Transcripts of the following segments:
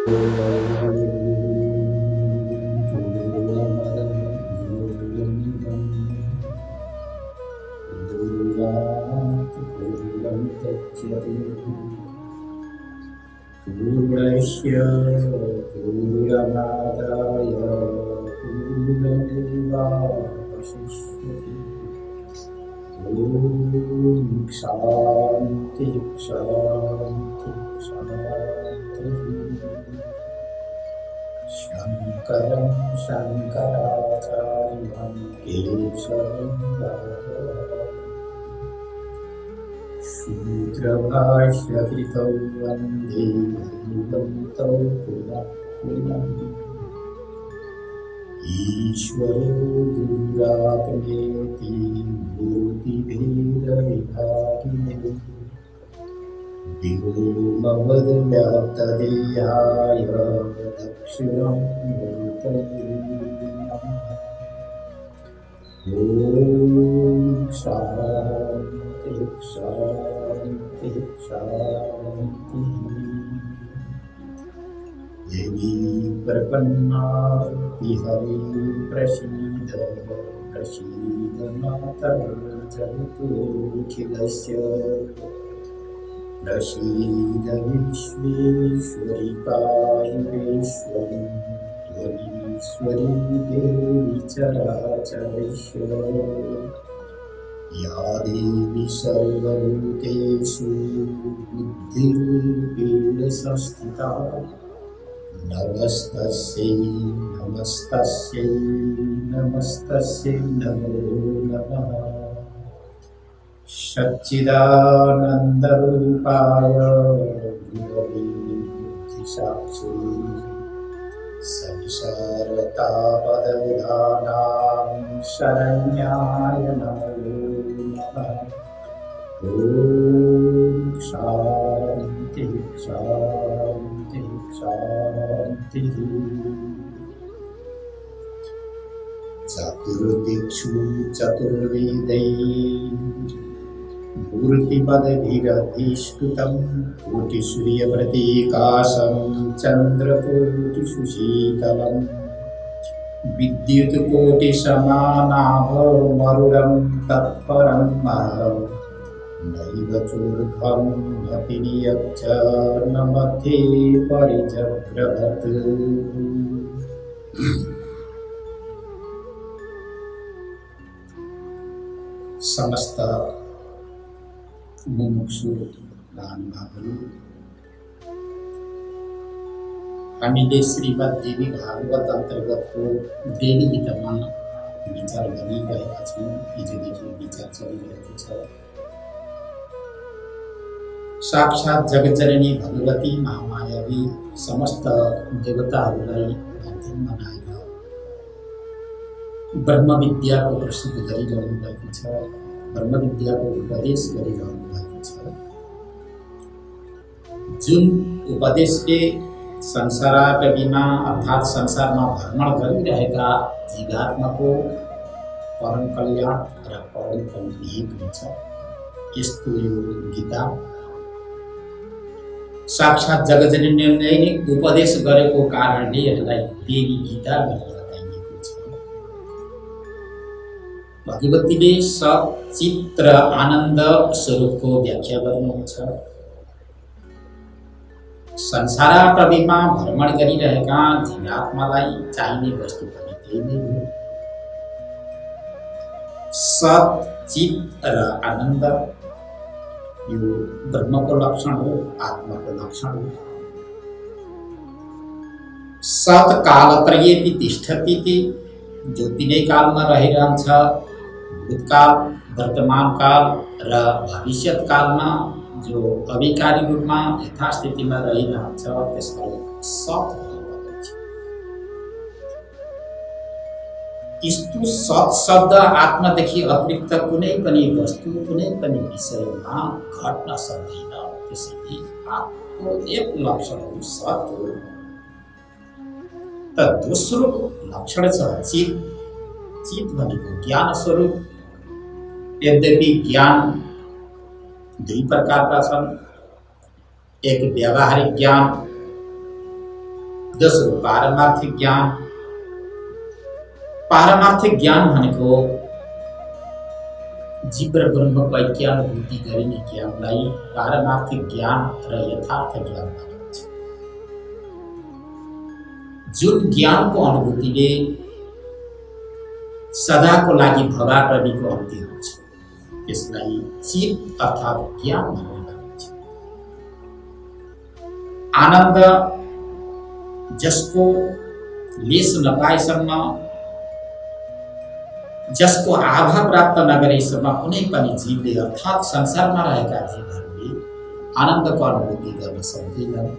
पूर्णस्य पूर्णमादाय पूर्णमेवावशिष्यते। ॐ शान्ति शान्ति शान्तिः। शङ्करं शङ्कराचार्यं केशवं बादरायणं शूद्रभाष्यकृतौ वन्दे भगवन्तौ पुनः पुनः। ईश्वरो गुरुरात्मेति मूर्तिभेदविभागिने व्योमवद्व्याप्तदेहाय दक्षिणामूर्तये नमः। ॐ शान्ति शान्ति शान्तिः। देवी प्रपन्नार्तिहरे प्रसीद प्रसीद मातर्जगतोऽखिलस्य प्रसीद विश्वेश्वरि पाहि विश्वं त्वमीश्वरी देवी चराचरस्य। या देवी सर्वभूतेषु बुद्धिरूपेण संस्थिता नमस्तस्यै नमस्तस्यै नमस्तस्यै नमो नमः। सच्चिदानन्दरूपाय गुरवे बुद्धिसाक्षिणे संसारतापदविधानां शरण्याय नमो नमः। ॐ शान्ति शान्ति शान्तिः। चतुर्दिक्षु चतुर्वेदैः मूर्तिपदभिरधिष्ठितं कोटिसूर्यप्रतीकाशं चन्द्रकोटिसुशीतलं विद्युत्कोटिसमानाभमरुणं तत्परं महं नैव चोर्ध्वं अपि नियच्च न मध्ये परिजग्रभत्। समस्त मुमुक्षु महानुभावहरू, हामीले श्रीमद्देवी भागवत अन्तर्गतको देवी गीतमा विचार गरिरहेका छौँ। हिजोदेखि विचार चलिरहेको छ। साक्षात जगज्जननी भगवती महामायाले समस्त देवताहरूलाई माध्यम बनाएर ब्रह्म विद्याको प्रस्तुत गरिरहनु भएको छ। ब्रह्म विद्याको उपदेश गरिरहनु भएको छ। जुन उपदेशले संसारका अर्थात् संसारमा भ्रमण गरिरहेका जीवात्माको परम कल्याण र परम विवेक हुन्छ। यस्तो यो गीता साक्षात जगज्जननीले नै उपदेश गरेको कारणले यसलाई देवी गीता भनेर बताइएको छ। भगवतीले सचित र आनन्द स्वरूपको व्याख्या गर्नुहुन्छ। संसारप्रविमा भ्रमण गरिरहेका जीवात्मालाई चाहिने वस्तु पनि त्यही नै हो। सत, चित र आनन्द यो ब्रह्मको लक्षण हो, आत्माको लक्षण हो। सत कालत्रयेपि तिष्ठति, जो तीनै कालमा रहिरहन्छ। भूतकाल, वर्तमान काल र भविष्यत कालमा जो अविकारी रूपमा यथास्थितिमा रहिरहन्छ त्यसलाई सत भनिन्छ। यस्तो सत शब्द आत्मादेखि अतिरिक्त कुनै पनि वस्तु, कुनै पनि विषयमा घट्न सक्दैन। त्यसैले आत्माको एक लक्षण हो सत हो। त दोस्रो लक्षण छ चित। चित भनेको ज्ञान स्वरूप। यद्यपि ज्ञान दुई प्रकारका छन्। एक व्यावहारिक ज्ञान दोस्रो पारमार्थिक ज्ञान। पारमार्थिक ज्ञान भनेको जीव र ब्रह्मको ऐक्यानुभूति गरिने ज्ञानलाई पारमार्थिक ज्ञान र यथार्थ ज्ञान भनिन्छ। जुन ज्ञानको अनुभूतिले सदाको लागि भवाटवीको अन्त्य हुन्छ त्यसलाई चित अर्थात् ज्ञान भनेर भनिन्छ। आनन्द जसको लेस नपाएसम्म, जसको आभा प्राप्त नगरेसम्म कुनै पनि जीवले अर्थात् संसारमा रहेका जीवहरूले आनन्दको अनुभूति गर्न सक्दैनन्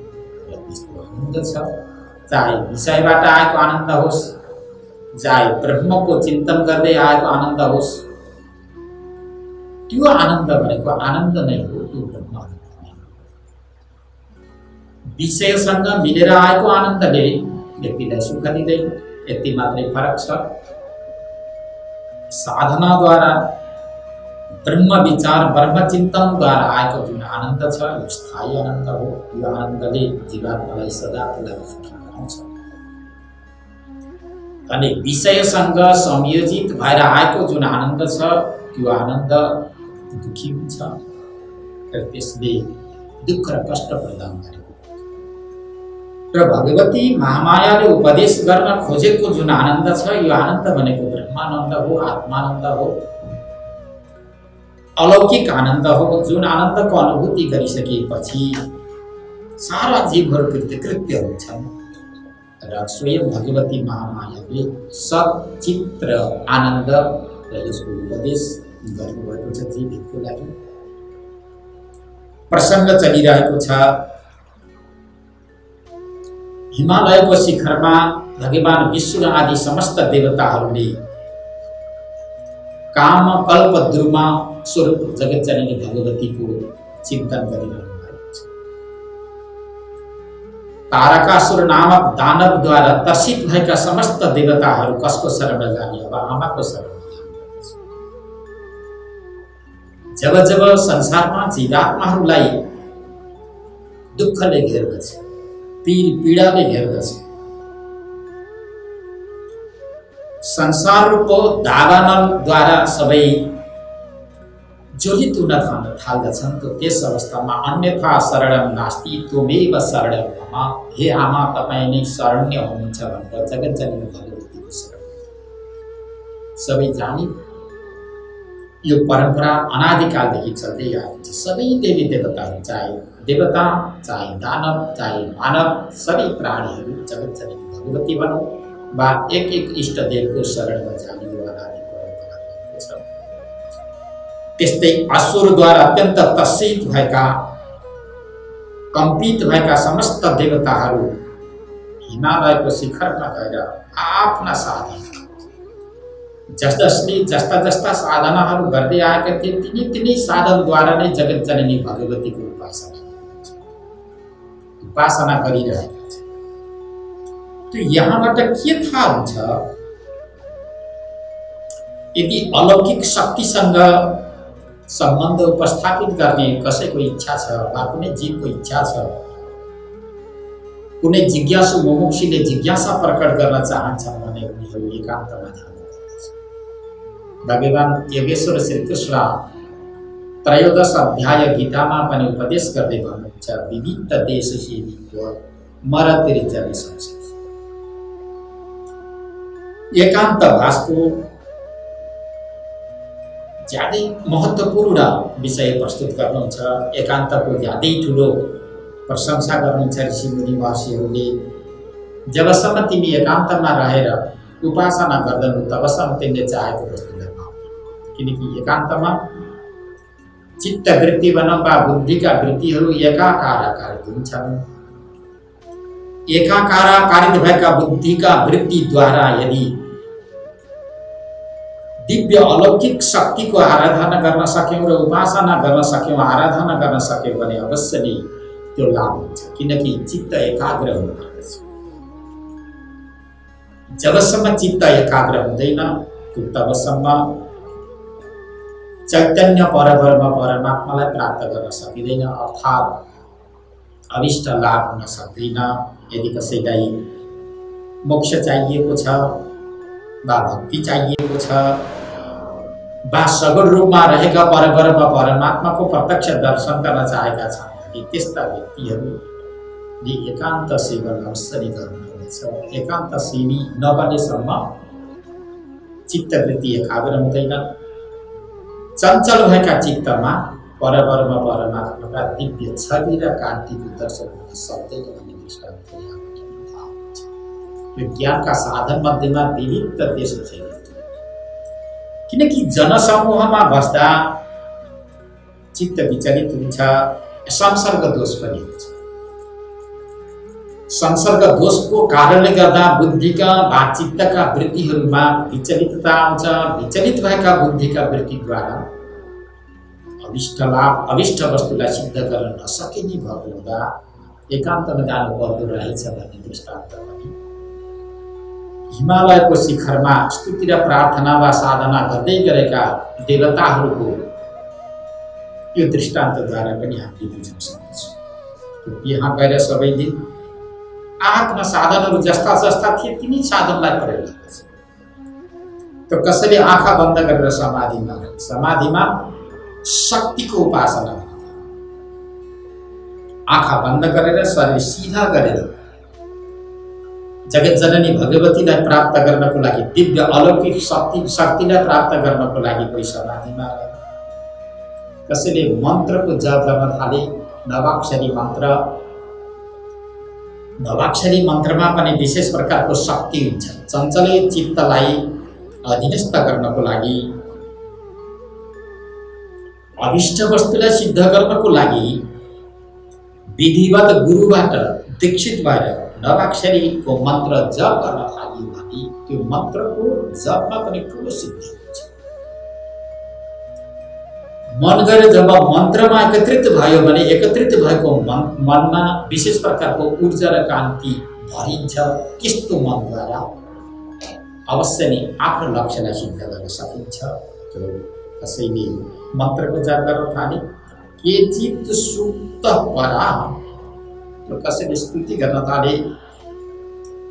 र त्यस्तो आनन्द छ, चाहे विषयबाट आएको आनन्द होस्, चाहे ब्रह्मको चिन्तन गर्दै आएको आनन्द होस्, त्यो आनन्द भनेको आनन्द नै हो, त्यो ब्रह्म आनन्द नै हो। विषयसँग मिलेर आएको आनन्दले व्यक्तिलाई सुख दिँदैन, यति मात्रै फरक छ। साधनाद्वारा ब्रह्म विचार ब्रह्म चिन्तनद्वारा आएको जुन आनन्द छ यो स्थायी आनन्द हो। यो आनन्दले जीवात्मालाई सदाको लागि सुखी बनाउँछ। अनि विषयसँग संयोजित भएर आएको जुन आनन्द छ त्यो आनन्द दुखी हुन्छ र त्यसले दुःख र कष्ट प्रदान गरेको। र भगवती महामायाले उपदेश गर्न खोजेको जुन आनन्द छ यो आनन्द भनेको ब्रह्मानन्द हो, आत्मानन्द हो, अलौकिक आनन्द हो। जुन आनन्दको अनुभूति गरिसकेपछि सारा जीवहरू कृतकृत्य हुन्छन् र स्वयं भगवती महामायाले सच्चित र आनन्द र यसको उपदेश गर्नुभएको छ जीवहरूको लागि। प्रसङ्ग चलिरहेको छ हिमालयको शिखरमा भगवान विष्णु आदि समस्त देवताहरूले काम कल्प द्रुमा स्वरूप जगतजननी भगवतीको चिन्तन गरिरहनु भएको छ। तारकासुर नामक दानवद्वारा तर्सित भएका समस्त देवताहरू कसको शरण जाने? अब आमाको शरण जाने। जब जब संसारमा जीवात्माहरूलाई दुःखले घेर्दछ, पीर पीडाले घेर्दछ, संसारको दावानलद्वारा सबै ज्वलित हुन थाल्दछन् त त्यस अवस्थामा अन्यथा शरणम नास्ति त्वमेव शरणम मम, हे आमा तपाईँ नै शरण्य हुनुहुन्छ भनेर जगतजननी भगवतीको शरण सबै जानी। यो परम्परा अनादिकालदेखि चल्दै आएको छ। सबै देवी देवताहरू, चाहे देवता, चाहे दानव, चाहे मानव, सबै प्राणीहरू जगतजननी भगवती भनौँ वा एक एक इष्ट देवको शरणमा जाने यो अनादि परम्परा रहेको छ। त्यस्तै असुरद्वारा अत्यन्त तर्सित भएका, कम्पित भएका समस्त देवताहरू हिमालयको शिखरमा गएर आफ्ना साधना, जसले जस्ता जस्ता साधनाहरू गर्दै आएका थिए तिनी तिनी साधनद्वारा नै जगतजननी भगवतीको उपासना गरिरहेका छन्। तो यहाँबाट के थाहा हुन्छ? यदि अलौकिक शक्तिसँग सम्बन्ध उपस्थापित गर्ने कसैको इच्छा छ वा कुनै जीवको इच्छा छ, कुनै जिज्ञासु मुमुक्षुले जिज्ञासा प्रकट गर्न चाहन्छन् भने उनीहरू एकान्तमा जानुपर्दछ। भगवान योगेश्वर श्रीकृष्ण त्रयोदश अध्याय गीतामा पनि उपदेश गर्दै भन्नुहुन्छ, विविध देश सेवित्व मरतिर जन संसार। एकान्तवासको ज्यादै महत्त्वपूर्ण विषय प्रस्तुत गर्नुहुन्छ। एकान्तको ज्यादै ठुलो प्रशंसा गर्नुहुन्छ ऋषि मुनिवासीहरूले। जबसम्म तिमी एकान्तमा रहेर उपासना गर्दैनौ तबसम्म तिमीले चाहेको वस्तु गर्न आउँदैन। किनकि एकान्तमा चित्त वृत्ति भनौँ वा बुद्धिका वृत्तिहरू एकाकाराकारित हुन्छन्। एकाकाराकारित भएका बुद्धिका वृत्तिद्वारा यदि दिव्य अलौकिक शक्तिको आराधना गर्न सक्यौँ र उपासना गर्न सक्यौँ, आराधना गर्न सक्यौँ भने अवश्य नै त्यो लाभ हुन्छ। किनकि चित्त एकाग्र हुनुपर्दछ। जबसम्म चित्त एकाग्र हुँदैन तबसम्म चैतन्य परब्रह्म परमात्मालाई प्राप्त गर्न सकिँदैन, अर्थात् अभिष्ट लाभ हुन सक्दैन। यदि कसैलाई मोक्ष चाहिएको छ वा भक्ति चाहिएको छ वा सगुण रूपमा रहेका परब्रह्म परमात्माको प्रत्यक्ष दर्शन गर्न चाहेका छन् भने त्यस्ता व्यक्तिहरूले एकान्त सेवन अवश्य नै गर्नुपर्नेछ। एकान्त सेवी नबनेसम्म चित्तवृत्ति एकाग्र हुँदैन। चञ्चल भएका चित्तमा परब्रह्म परमात्माका दिव्य छवि र कान्तिको दर्शन हुन सक्दैन भन्ने दृष्टान्त यहाँबाट छ। यो ज्ञानका साधन मध्येमा विविध देश छैन, किनकि जनसमूहमा बस्दा चित्त विचलित हुन्छ, संसर्ग दोष पनि हुन्छ। संसर्ग दोषको कारणले गर्दा बुद्धिका वा चित्तका वृत्तिहरूमा विचलितता आउँछ। विचलित भएका बुद्धिका वृत्तिद्वारा अभिष्ट लाभ अभिष्ट वस्तुलाई सिद्ध गर्न नसकिने भएको हुँदा एकान्तमा जानु पर्दो रहेछ भन्ने दृष्टान्त पनि हिमालयको शिखरमा स्तुति र प्रार्थना वा साधना गर्दै गरेका देवताहरूको यो दृष्टान्तद्वारा पनि हामीले बुझ्न सक्छौँ। यहाँ गएर सबै दिन आफ्ना साधनहरू जस्ता जस्ता थिए तिनी साधनलाई प्रयोग गर्दछ। त कसैले आँखा बन्द गरेर समाधिमा शक्तिको उपासना गर्छ। आँखा बन्द गरेर शरीर सीधा गरेर जगत जननी भगवतीलाई प्राप्त गर्नको लागि दिव्य अलौकिक शक्तिलाई प्राप्त गर्नको लागि कोही समाधिमा रहे। कसैले मन्त्रको जप गर्न थाले, नवाक्षरी मन्त्रमा पनि विशेष प्रकारको शक्ति हुन्छ। चञ्चले चित्तलाई अधीनस्थ गर्नको लागि, अभिष्ट वस्तुलाई सिद्ध गर्नको लागि विधिवत गुरुबाट दीक्षित भएर नवाक्षरीको मन्त्र जप गर्न थाल्यो भने त्यो मन्त्रको जपमा पनि ठुलो सिद्धि हुन्छ। मन गरे जब मन्त्रमा एकत्रित भयो भने एकत्रित भएको मनमा विशेष प्रकारको ऊर्जा र कान्ति भरिन्छ। त्यस्तो मनद्वारा अवश्य नै आफ्नो लक्ष्यलाई सिद्ध गर्न सकिन्छ। कसैले मन्त्रको जप गर्न थाले, केचित् सुप्त परा, कसैले स्तुति गर्न थाले,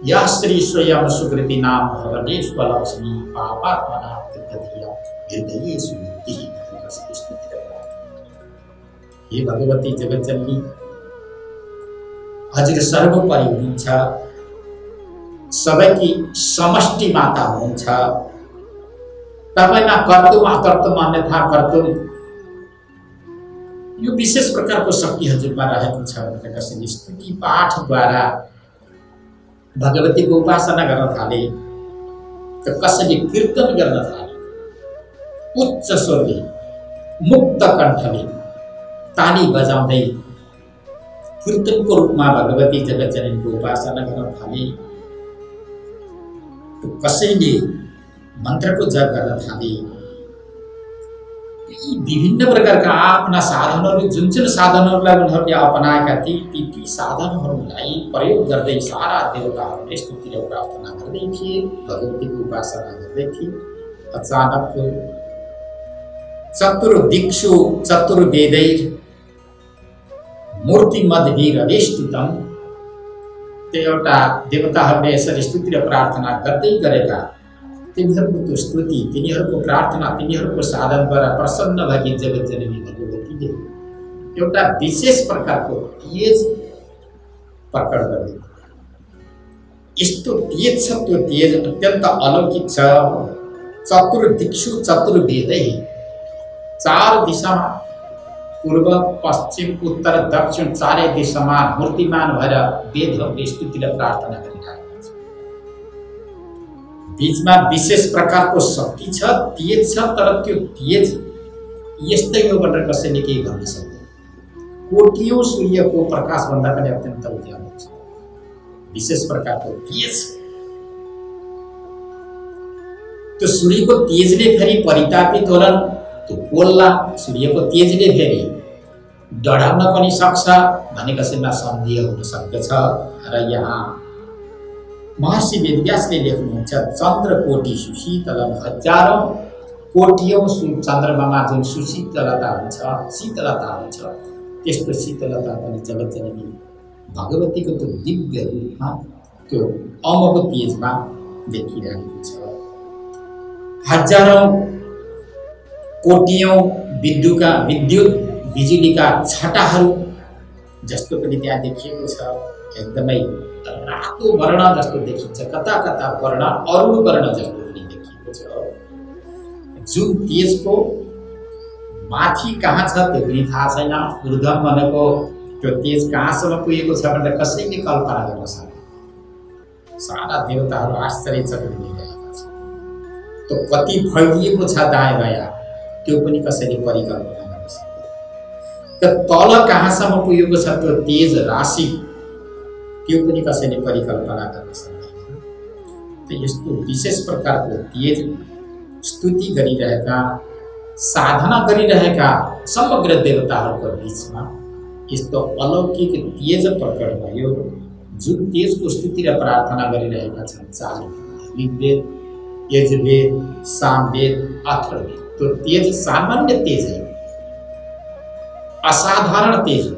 या श्री स्वयं सुकृति नाम भवने स्वलक्ष्मी पापात्मना हृदये सुमुक्ति। हे भगवती जगज्जननी, हजुर सर्वोपरि हुनुहुन्छ, सबैकी समष्टि माता हुनुहुन्छ। तपाईमा कर्तुम अकर्तुम अन्यथा कर्तुम यो विशेष प्रकारको शक्ति हजुरमा रहेको छ भनेर कसैले स्तुति पाठद्वारा भगवतीको उपासना गर्न थाले, त कसैले कीर्तन गर्न थाले, उच्च स्वरले मुक्त कण्ठले ताली बजाउँदै कीर्तनको रूपमा भगवती जगज्जननीको उपासना गर्न थाले, कसैले मन्त्रको जप गर्न थाले। यी विभिन्न प्रकारका आफ्ना साधनहरू जुन साधनहरूलाई उनीहरूले अपनाएका थिए ती साधनहरूलाई प्रयोग गर्दै सारा देवताहरूले स्तुति र प्रार्थना गर्दै थिए, भगवतीको उपासना गर्दै थिए। अचानक चतुर्दिक्षु चतुर्वेदैर मूर्तिमद्भिर अवेष्टितम्, त्यो एउटा देवताहरूले यसरी स्तुति र प्रार्थना गर्दै गरेका तिनीहरूको त्यो स्तुति, तिनीहरूको प्रार्थना, तिनीहरूको साधनद्वारा प्रसन्न भएकी जगज्जननी भगवतीले एउटा विशेष प्रकारको तेज प्रकट गर्दै, यस्तो तेज छ, त्यो तेज अत्यन्त अलौकिक छ। चतुर्दिक्षु चतुर्वेदै, चार दिशामा पूर्व पश्चिम उत्तर दक्षिण चारै दिशामा मूर्तिमान भएर वेदहरूले स्तुति र प्रार्थना गरिरहेका छन्। बीचमा विशेष प्रकारको शक्ति छ, तेज छ, तर त्यो तेज यस्तै हो भनेर कसैले केही भन्न सक्दैन। कोटियों सूर्यको प्रकाशभन्दा पनि अत्यन्त उज्यालो छ, विशेष प्रकारको तेज। त्यो सूर्यको तेजले फेरि परितापित होलान्, त्यो पोल्ला सूर्यको तेजले फेरि डढाउन पनि सक्छ भन्ने कसैमा सन्देह हुन सक्दछ। र यहाँ महर्षि वेदव्यासले लेख्नुहुन्छ, चन्द्र कोटि सुशीतलम, हजारौं कोटियों चन्द्रमामा जुन सुशीतलता हुन्छ, शीतलता हुन्छ, त्यस्तो शीतलता पनि जगज्जननी भगवतीको त्यो दिव्य रूपमा त्यो अमको तेजमा देखिरहेको छ। हजारौं कोटियौं विद्युत बिजुलीका छटाहरू जस्तो पनि त्यहाँ देखिएको छ। एकदमै रातो वर्ण जस्तो देखिन्छ, कता कता वर्ण अरुण वर्ण जस्तो पनि देखिएको छ। जुन तेजको माथि कहाँ छ त्यो पनि थाहा छैन। ऊर्ध्वम भनेको त्यो तेज कहाँसम्म पुगेको छ भनेर कसैले कल्पना गर्न सक्दैन। सारा देवताहरू आश्चर्यचकित भइरहेका छन्। त्यो कति फैलिएको छ दायाँ बायाँ त्यो पनि कसैले परिकल्पना गर्न सक्दैन। तल कहाँसम्म पुगेको छ त्यो तेज राशि त्यो पनि कसैले परिकल्पना गर्न सक्दैन। त यस्तो विशेष प्रकारको तेज स्तुति गरिरहेका, साधना गरिरहेका समग्र देवताहरूको बीचमा यस्तो अलौकिक तेज प्रकट भयो। जुन तेजको स्तुति र प्रार्थना गरिरहेका छन् चार ऋग्वेद, यजुर्वेद, सामवेद, अथर्ववेद। त्यो तेज सामान्य तेज है, असाधारण तेज हो,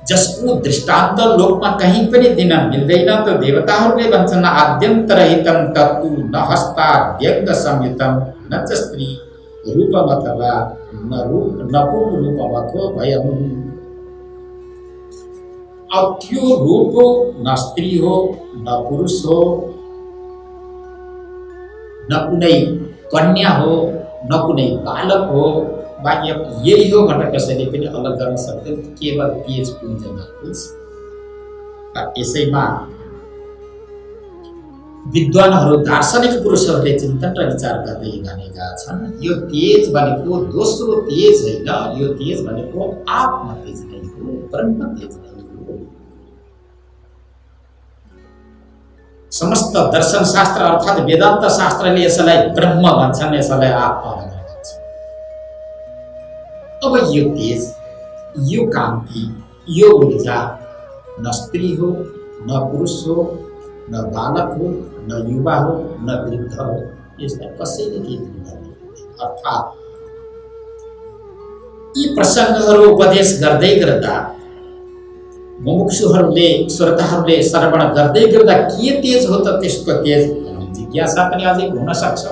जसको दृष्टान्त लोकमा कहीं पनि दिन मिल्दैन। तो देवताहरूले भन्छन् आद्यन्तरहितं तत्तु न हस्ताद्यङ्ग संयुतं न च स्त्री रूपम अथवा न पुंस रूपमथो भयम्। अब त्यो रूप हो न स्त्री हो न पुरुष हो न कुनै कन्या हो न कुनै बालक हो, बाह्य यही हो भनेर कसैले पनि अलग गर्न सक्दैन। केवल तेज पुञ्ज मात्र छ। यसैमा विद्वानहरू, दार्शनिक पुरुषहरूले चिन्तन र विचार गर्दै भनेका छन् यो तेज भनेको दोस्रो तेज होइन, यो तेज भनेको आत्म तेज नै हो, ब्रह्म तेज नै हो। समस्त दर्शन शास्त्र अर्थात् वेदान्त शास्त्रले यसलाई ब्रह्म भन्छन्, यसलाई आत्मा भनेर भन्छन्। अब यो तेज, यो कान्ति, यो ऊर्जा न स्त्री हो न पुरुष हो न बालक हो न युवा हो न वृद्ध हो, यसलाई कसैले केही पनि गर्दैन। अर्थात् यी प्रसङ्गहरू उपदेश गर्दै गर्दा मुमुक्षुहरूले, श्रोताहरूले श्रवण गर्दै गर्दा के तेज हो त त्यसको तेज भन्ने जिज्ञासा पनि अझै हुन सक्छ।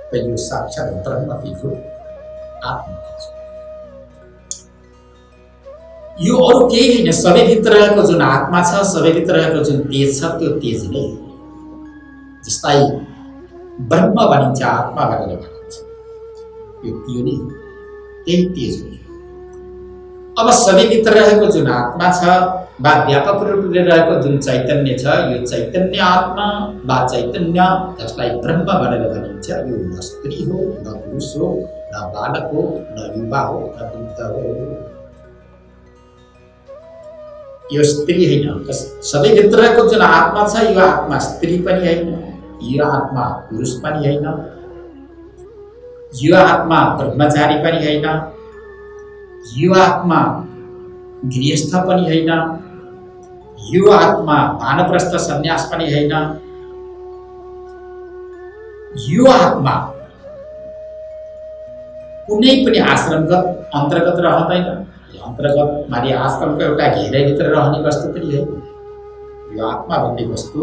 त यो साक्षात् ब्रह्म तेज हो, आत्म तेज हो। यो अरू केही होइन, सबैभित्र रहेको जुन आत्मा छ, सबैभित्र रहेको जुन तेज छ त्यो तेज नै हो। जसलाई ब्रह्म भनिन्छ, आत्मा भनेर भनिन्छ, यो त्यो नै हो, त्यही तेज हो। अब सबैभित्र रहेको जुन आत्मा छ वा व्यापक रूपले रहेको जुन चैतन्य छ, यो चैतन्य आत्मा वा चैतन्य जसलाई ब्रह्म भनेर भनिन्छ, यो न स्त्री हो न पुरुष हो न बालक हो न युवा हो न वृद्ध हो। यो स्त्री होइन, सबैभित्र रहेको जुन आत्मा छ यो आत्मा स्त्री पनि होइन, यो आत्मा पुरुष पनि होइन, यो आत्मा ब्रह्मचारी पनि होइन, यो आत्मा गृहस्थ पनि होइन, यो आत्मा वानप्रस्थ सन्यास पनि होइन, यो आत्मा कुनै पनि आश्रमगत अन्तर्गत रहँदैन। अन्तर्गत माने आश्रमको एउटा घेरैभित्र रहने वस्तु पनि होइन। यो आत्मा भन्ने वस्तु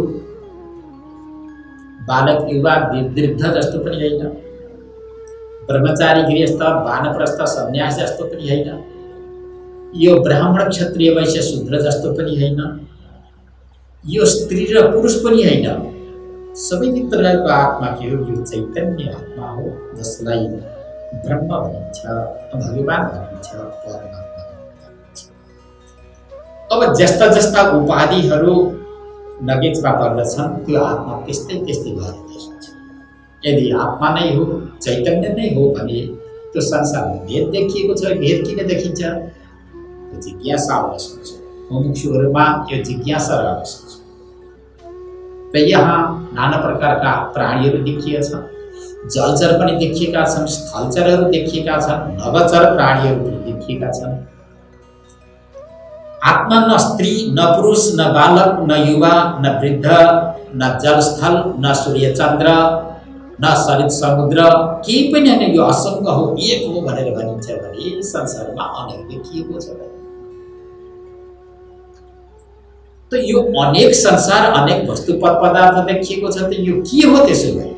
बालक युवा वृद्ध जस्तो पनि होइन, ब्रह्मचारी गृहस्थ वानप्रस्थ सन्यास जस्तो पनि होइन, यो ब्राह्मण क्षत्रिय वैश्य शूद्र जस्तो पनि होइन, यो स्त्री र पुरुष पनि होइन। सबैभित्र रहेको आत्मा के हो? यो चैतन्य आत्मा हो, जसलाई ब्रह्म भनिन्छ, भगवान भनिन्छ, परमात्मा भनिन्छ। अब जस्ता जस्ता उपाधिहरू नगेचमा पर्दछन् त्यो आत्मा त्यस्तै त्यस्तै भएर देखिन्छ। यदि आत्मा नै हो, चैतन्य नै हो भने त्यो संसारमा भेद देखिएको छ। भेद किन देखिन्छ? त्यो जिज्ञासा आवश्यक छ। मुमुक्षुहरूमा यो जिज्ञासा रहन सक्छ। र यहाँ नाना प्रकारका प्राणीहरू देखिएछन्, जलचर पनि देखिएका छन्, स्थलचरहरू देखिएका छन्, नवचर प्राणीहरू पनि देखिएका छन्। आत्मा न स्त्री न पुरुष न बालक न युवा न वृद्ध न जलस्थल न सूर्य चन्द्र न सरित समुद्र केही पनि होइन, यो असङ्ग हो, एक हो भनेर भनिन्छ भने संसारमा अनेक देखिएको छ। त यो अनेक संसार अनेक वस्तु पदार्थ देखिएको छ त यो के हो त्यसो भए?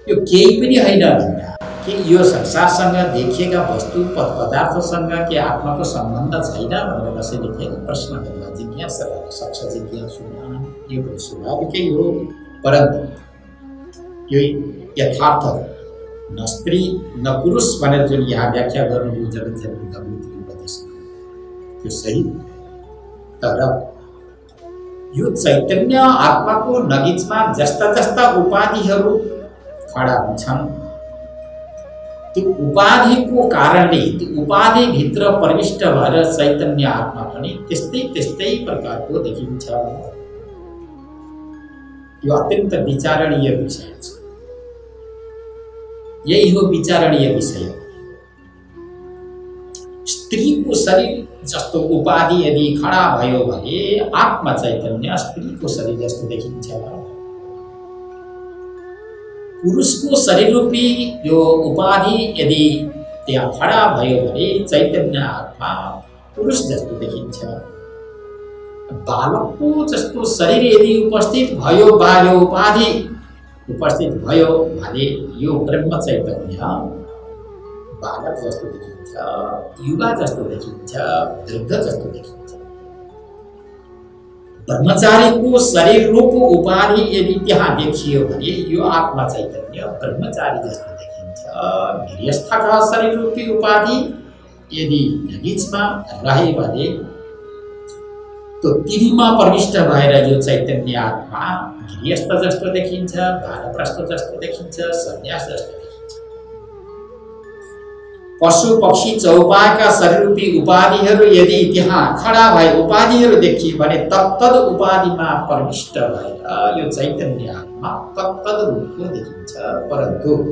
यो केही पनि होइन भन्दा कि यो संसारसँग देखिएका वस्तु पदार्थसँग के आत्माको सम्बन्ध छैन भनेर कसैले फेरि प्रश्न गर्न जिज्ञासा गर्न सक्छ। जिज्ञासुमा यो पनि स्वाभाविकै हो, परन्तु यो यथार्थ न स्त्री न पुरुष भनेर जुन यहाँ व्याख्या गर्नुभयो जगतजननी उपदेश त्यो सही, तर यो चैतन्य आत्माको नगिचमा जस्ता जस्ता उपाधिहरू खडा हुन्छन् त्यो उपाधिको कारणले त्यो उपाधिभित्र प्रविष्ट भएर चैतन्य आत्मा पनि त्यस्तै त्यस्तै प्रकारको देखिन्छ। यो अत्यन्त विचारणीय विषय छ। यही हो विचारणीय विषय। स्त्रीको शरीर जस्तो उपाधि यदि खडा भयो भने आत्मा चैतन्य स्त्रीको शरीर जस्तो देखिन्छ। पुरुषको शरीर रूपी यो उपाधि यदि त्यहाँ खडा भयो भने चैतन्य आत्मा पुरुष जस्तो देखिन्छ। बालकको जस्तो शरीर यदि उपस्थित भयो बाह्य उपाधि उपस्थित भयो भने यो ब्रह्म चैतन्य बालक जस्तो देखिन्छ, युवा जस्तो देखिन्छ, वृद्ध जस्तो देखिन्छ। ब्रह्मचारीको शरीर रूप उपाधि यदि त्यहाँ देखियो भने यो आत्मा चैतन्य ब्रह्मचारी जस्तो देखिन्छ। गृहस्थका शरीर रूपी उपाधि यदि नगिचमा रहे भने तो तिनीमा प्रविष्ट भएर यो चैतन्य आत्मा गृहस्थ जस्तो देखिन्छ, वानप्रस्थ जस्तो देखिन्छ, सन्यास जस्तो देखिन्छ। पशु पक्षी चौपाका शरीरूपी उपाधिहरू यदि त्यहाँ खडा भए उपाधिहरू देखिए भने तत्तद उपाधिमा प्रविष्ट भएर यो चैतन्य आत्मा तत्तद रूपको देखिन्छ। परन्तु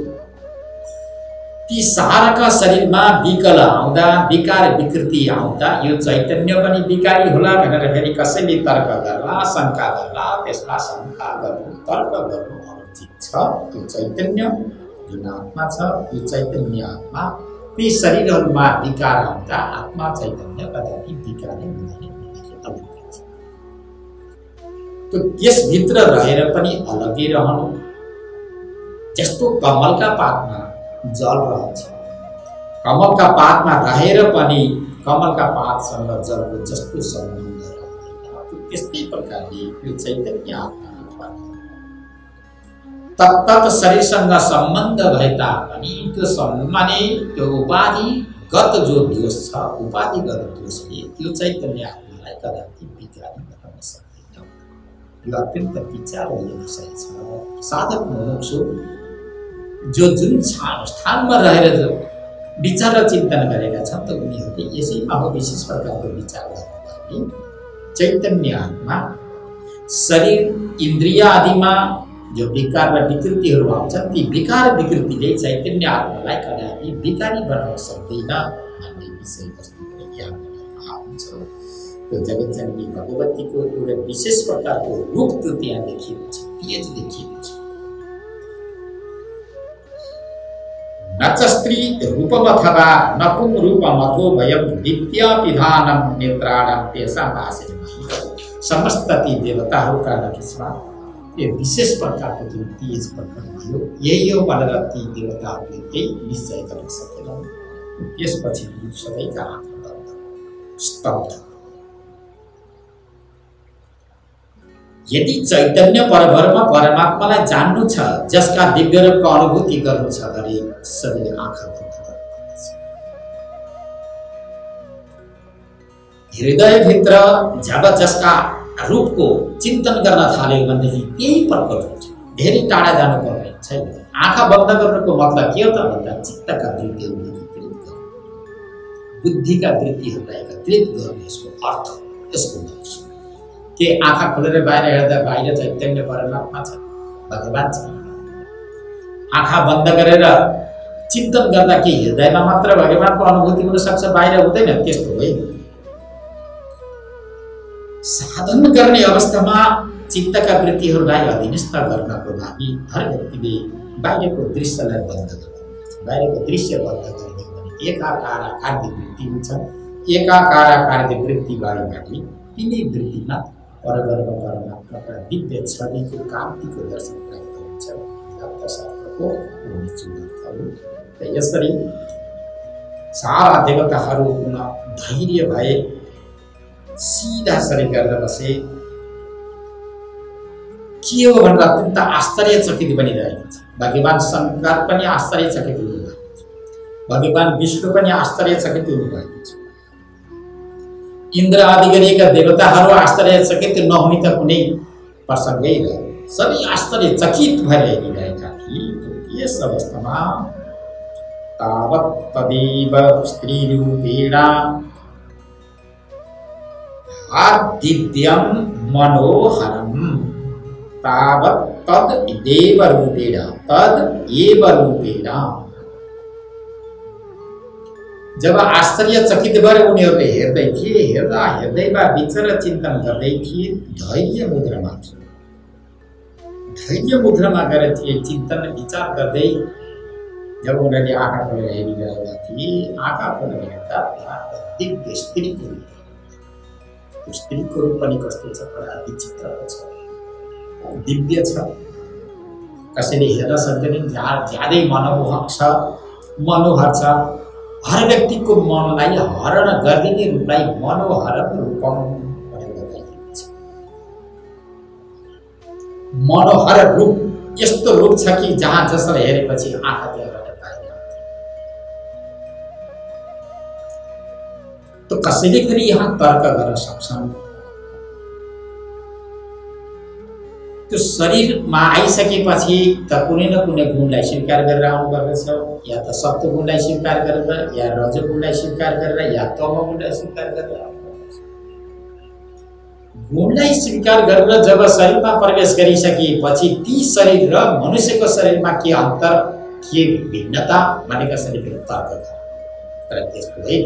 ती सारका शरीरमा विकल आउँदा विकार विकृति आउँदा यो चैतन्य पनि विकारी होला भनेर फेरि कसैले तर्क गर्ला, शङ्का गर्ला, त्यसमा शङ्का गर्नु तर्क गर्नु अनुचित छ। त्यो चैतन्य जुन आत्मा छ यो चैतन्य आत्मा ती शरीरहरूमा विकार आउँदा आत्मा चैतन्य कदापि विकारी हुँदैन। तो त्यसभित्र रहेर पनि अलगै रहनु, जस्तो कमलका पातमा जल रहन्छ, कमलका पातमा रहेर पनि कमलका पातसँग जलको जस्तो सम्बन्ध रहँदैन, त्यस्तै प्रकारले यो चैतन्य आत्मा तत्तत शरीरसँग सम्बन्ध भए तापनि त्यो सम्माने त्यो उपाधिगत जो दोष छ उपाधिगत दोषले यो चैतन्य आत्मालाई कदापि विकारी बनाउन सक्दैन। यो अत्यन्त विचारणीय विषय छ। साधक मुमुक्षु जो जुन स्थानमा रहेर जो विचार र चिन्तन गरेका छन् त उनीहरूले यसैमा हो विशेष प्रकारको विचार गर्नुपर्ने। चैतन्य आत्मा शरीर इन्द्रिय आदिमा जो विकार र विकृतिहरू आउँछन् ती विकार विकृतिले चैतन्य आत्मालाई कदापि विकारी बनाउन सक्दैन भन्ने विषय वस्तु यहाँ थाहा हुन्छ। त्यो जगतजननी भगवतीको एउटा विशेष प्रकारको रूप त्यो त्यहाँ देखिएको छ, तेज देखिएको छ। न च स्त्री रूपम अथवा न पुं रूपम अथो वयं विद्या विधानम नेत्राणम तेषां भाषितमहि। समस्त ती देवताहरूका नजिकमा यो विशेष प्रकारको जुन तेज प्रकट भयो यही हो भनेर ती देवताहरूले केही निश्चय गर्न सकेनन्। त्यसपछि सबैका आँखा स्तब्ध। यदि चैतन्य परब्रह्म परमात्मालाई जान्नु छ, जसका दिव्य रूपको अनुभूति गर्नु छ भने सबैले आँखा बन्द गर्नुपर्छ। हृदयभित्र जब जसका रूपको चिन्तन गर्न थाल्यो भनेदेखि त्यही प्रकट हुन्छ, धेरै टाढा जानु पर्दैन छैन। आँखा बन्द गर्नुको मतलब के हो त भन्दा चित्तका वृत्तिहरू एकत्रित गर्नु, बुद्धिका वृत्तिहरूलाई एकत्रित गर्नु यसको अर्थ, यसको लक्ष्य। के आँखा खोलेर बाहिर हेर्दा बाहिर चैतन्य परमात्मा छ, भगवान छ। आँखा बन्द गरेर चिन्तन गर्दा के हृदयमा मात्र भगवानको अनुभूति हुन सक्छ, बाहिर हुँदैन? त्यस्तो होइन। साधन गर्ने अवस्थामा चित्तका वृत्तिहरूलाई अधीनस्थ गर्नको लागि हर व्यक्तिले बाहिरको दृश्यलाई बन्द गर्नुपर्छ। बाहिरको दृश्य बन्द गरिदियो भने एकाकार आकार वृत्ति हुन्छ, एकाकार वृत्ति बारेबाटै तिनै वृत्तिमा परब्रह्म परमात्माका दिव्य छविको कान्तिको दर्शन प्राप्त हुन्छ। वेदान्तशास्त्रको यो निश्चित अर्थ हो। र यसरी सारा देवताहरू पुनः धैर्य भए सीधा सरी गरेर बसे। के हो भनेर अत्यन्त आश्चर्यचकित बनिरहेको छ। भगवान शङ्कर पनि आश्चर्यचकित हुनुभएको छ, भगवान विष्णु पनि आश्चर्यचकित हुनुभएको छ, इन्द्र आदि गरिएका देवताहरू आश्चर्यचकित नहुने त कुनै प्रसङ्गै रह्यो। सबै आश्चर्यचकित भएर हेरिरहेका थिए। यस अवस्थामा तावत् तदेव स्त्रीरूपेण दिव्यं मनोहरम् तावत् तदेव रूपेण तदेव रूपेण। जब आश्चर्यचकित भएर उनीहरूले हेर्दै थिए, हेर्दा हेर्दैमा विचार चिन्तन गर्दै थिए, धैर्य मुद्रामा थिए। धैर्य मुद्रामा गएर थिए चिन्तन विचार गर्दै। जब उनीहरूले आँखा खोलेर हेरिरहेका थिए, आँखा खोलेर हेर्दा दिव्य स्त्रीको रूप। त्यो स्त्रीको रूप पनि कस्तो छ, बडा विचित्रको छ, दिव्य छ, कसैले हेर्न सक्दैन। ज्यादै मनमोहक छ, मनोहर छ। हर व्यक्तिको मनलाई हरण गरिदिने रूपलाई मनोहर रूपम भनेर बताइएको छ। मनोहर रूप यस्तो रूप छ कि जहाँ जसलाई हेरेपछि आँखा त्यहाँबाट बाहिर आउँछ। त कसैले पनि यहाँ तर्क गर्न सक्छन्। त्यो शरीरमा आइसकेपछि त कुनै न कुनै गुणलाई स्वीकार गरेर आउनुपर्दछ। या त सत्व गुणलाई स्वीकार गरेर, या रज गुणलाई स्वीकार गरेर, या तम गुणलाई स्वीकार गरेर आउनुपर्दछ। गुणलाई स्वीकार गरेर जब शरीरमा प्रवेश गरिसकेपछि ती शरीर र मनुष्यको शरीरमा के अन्तर, के भिन्नता भन्ने कसैले पनि तर्क गर्छ। तर त्यस्तो होइन।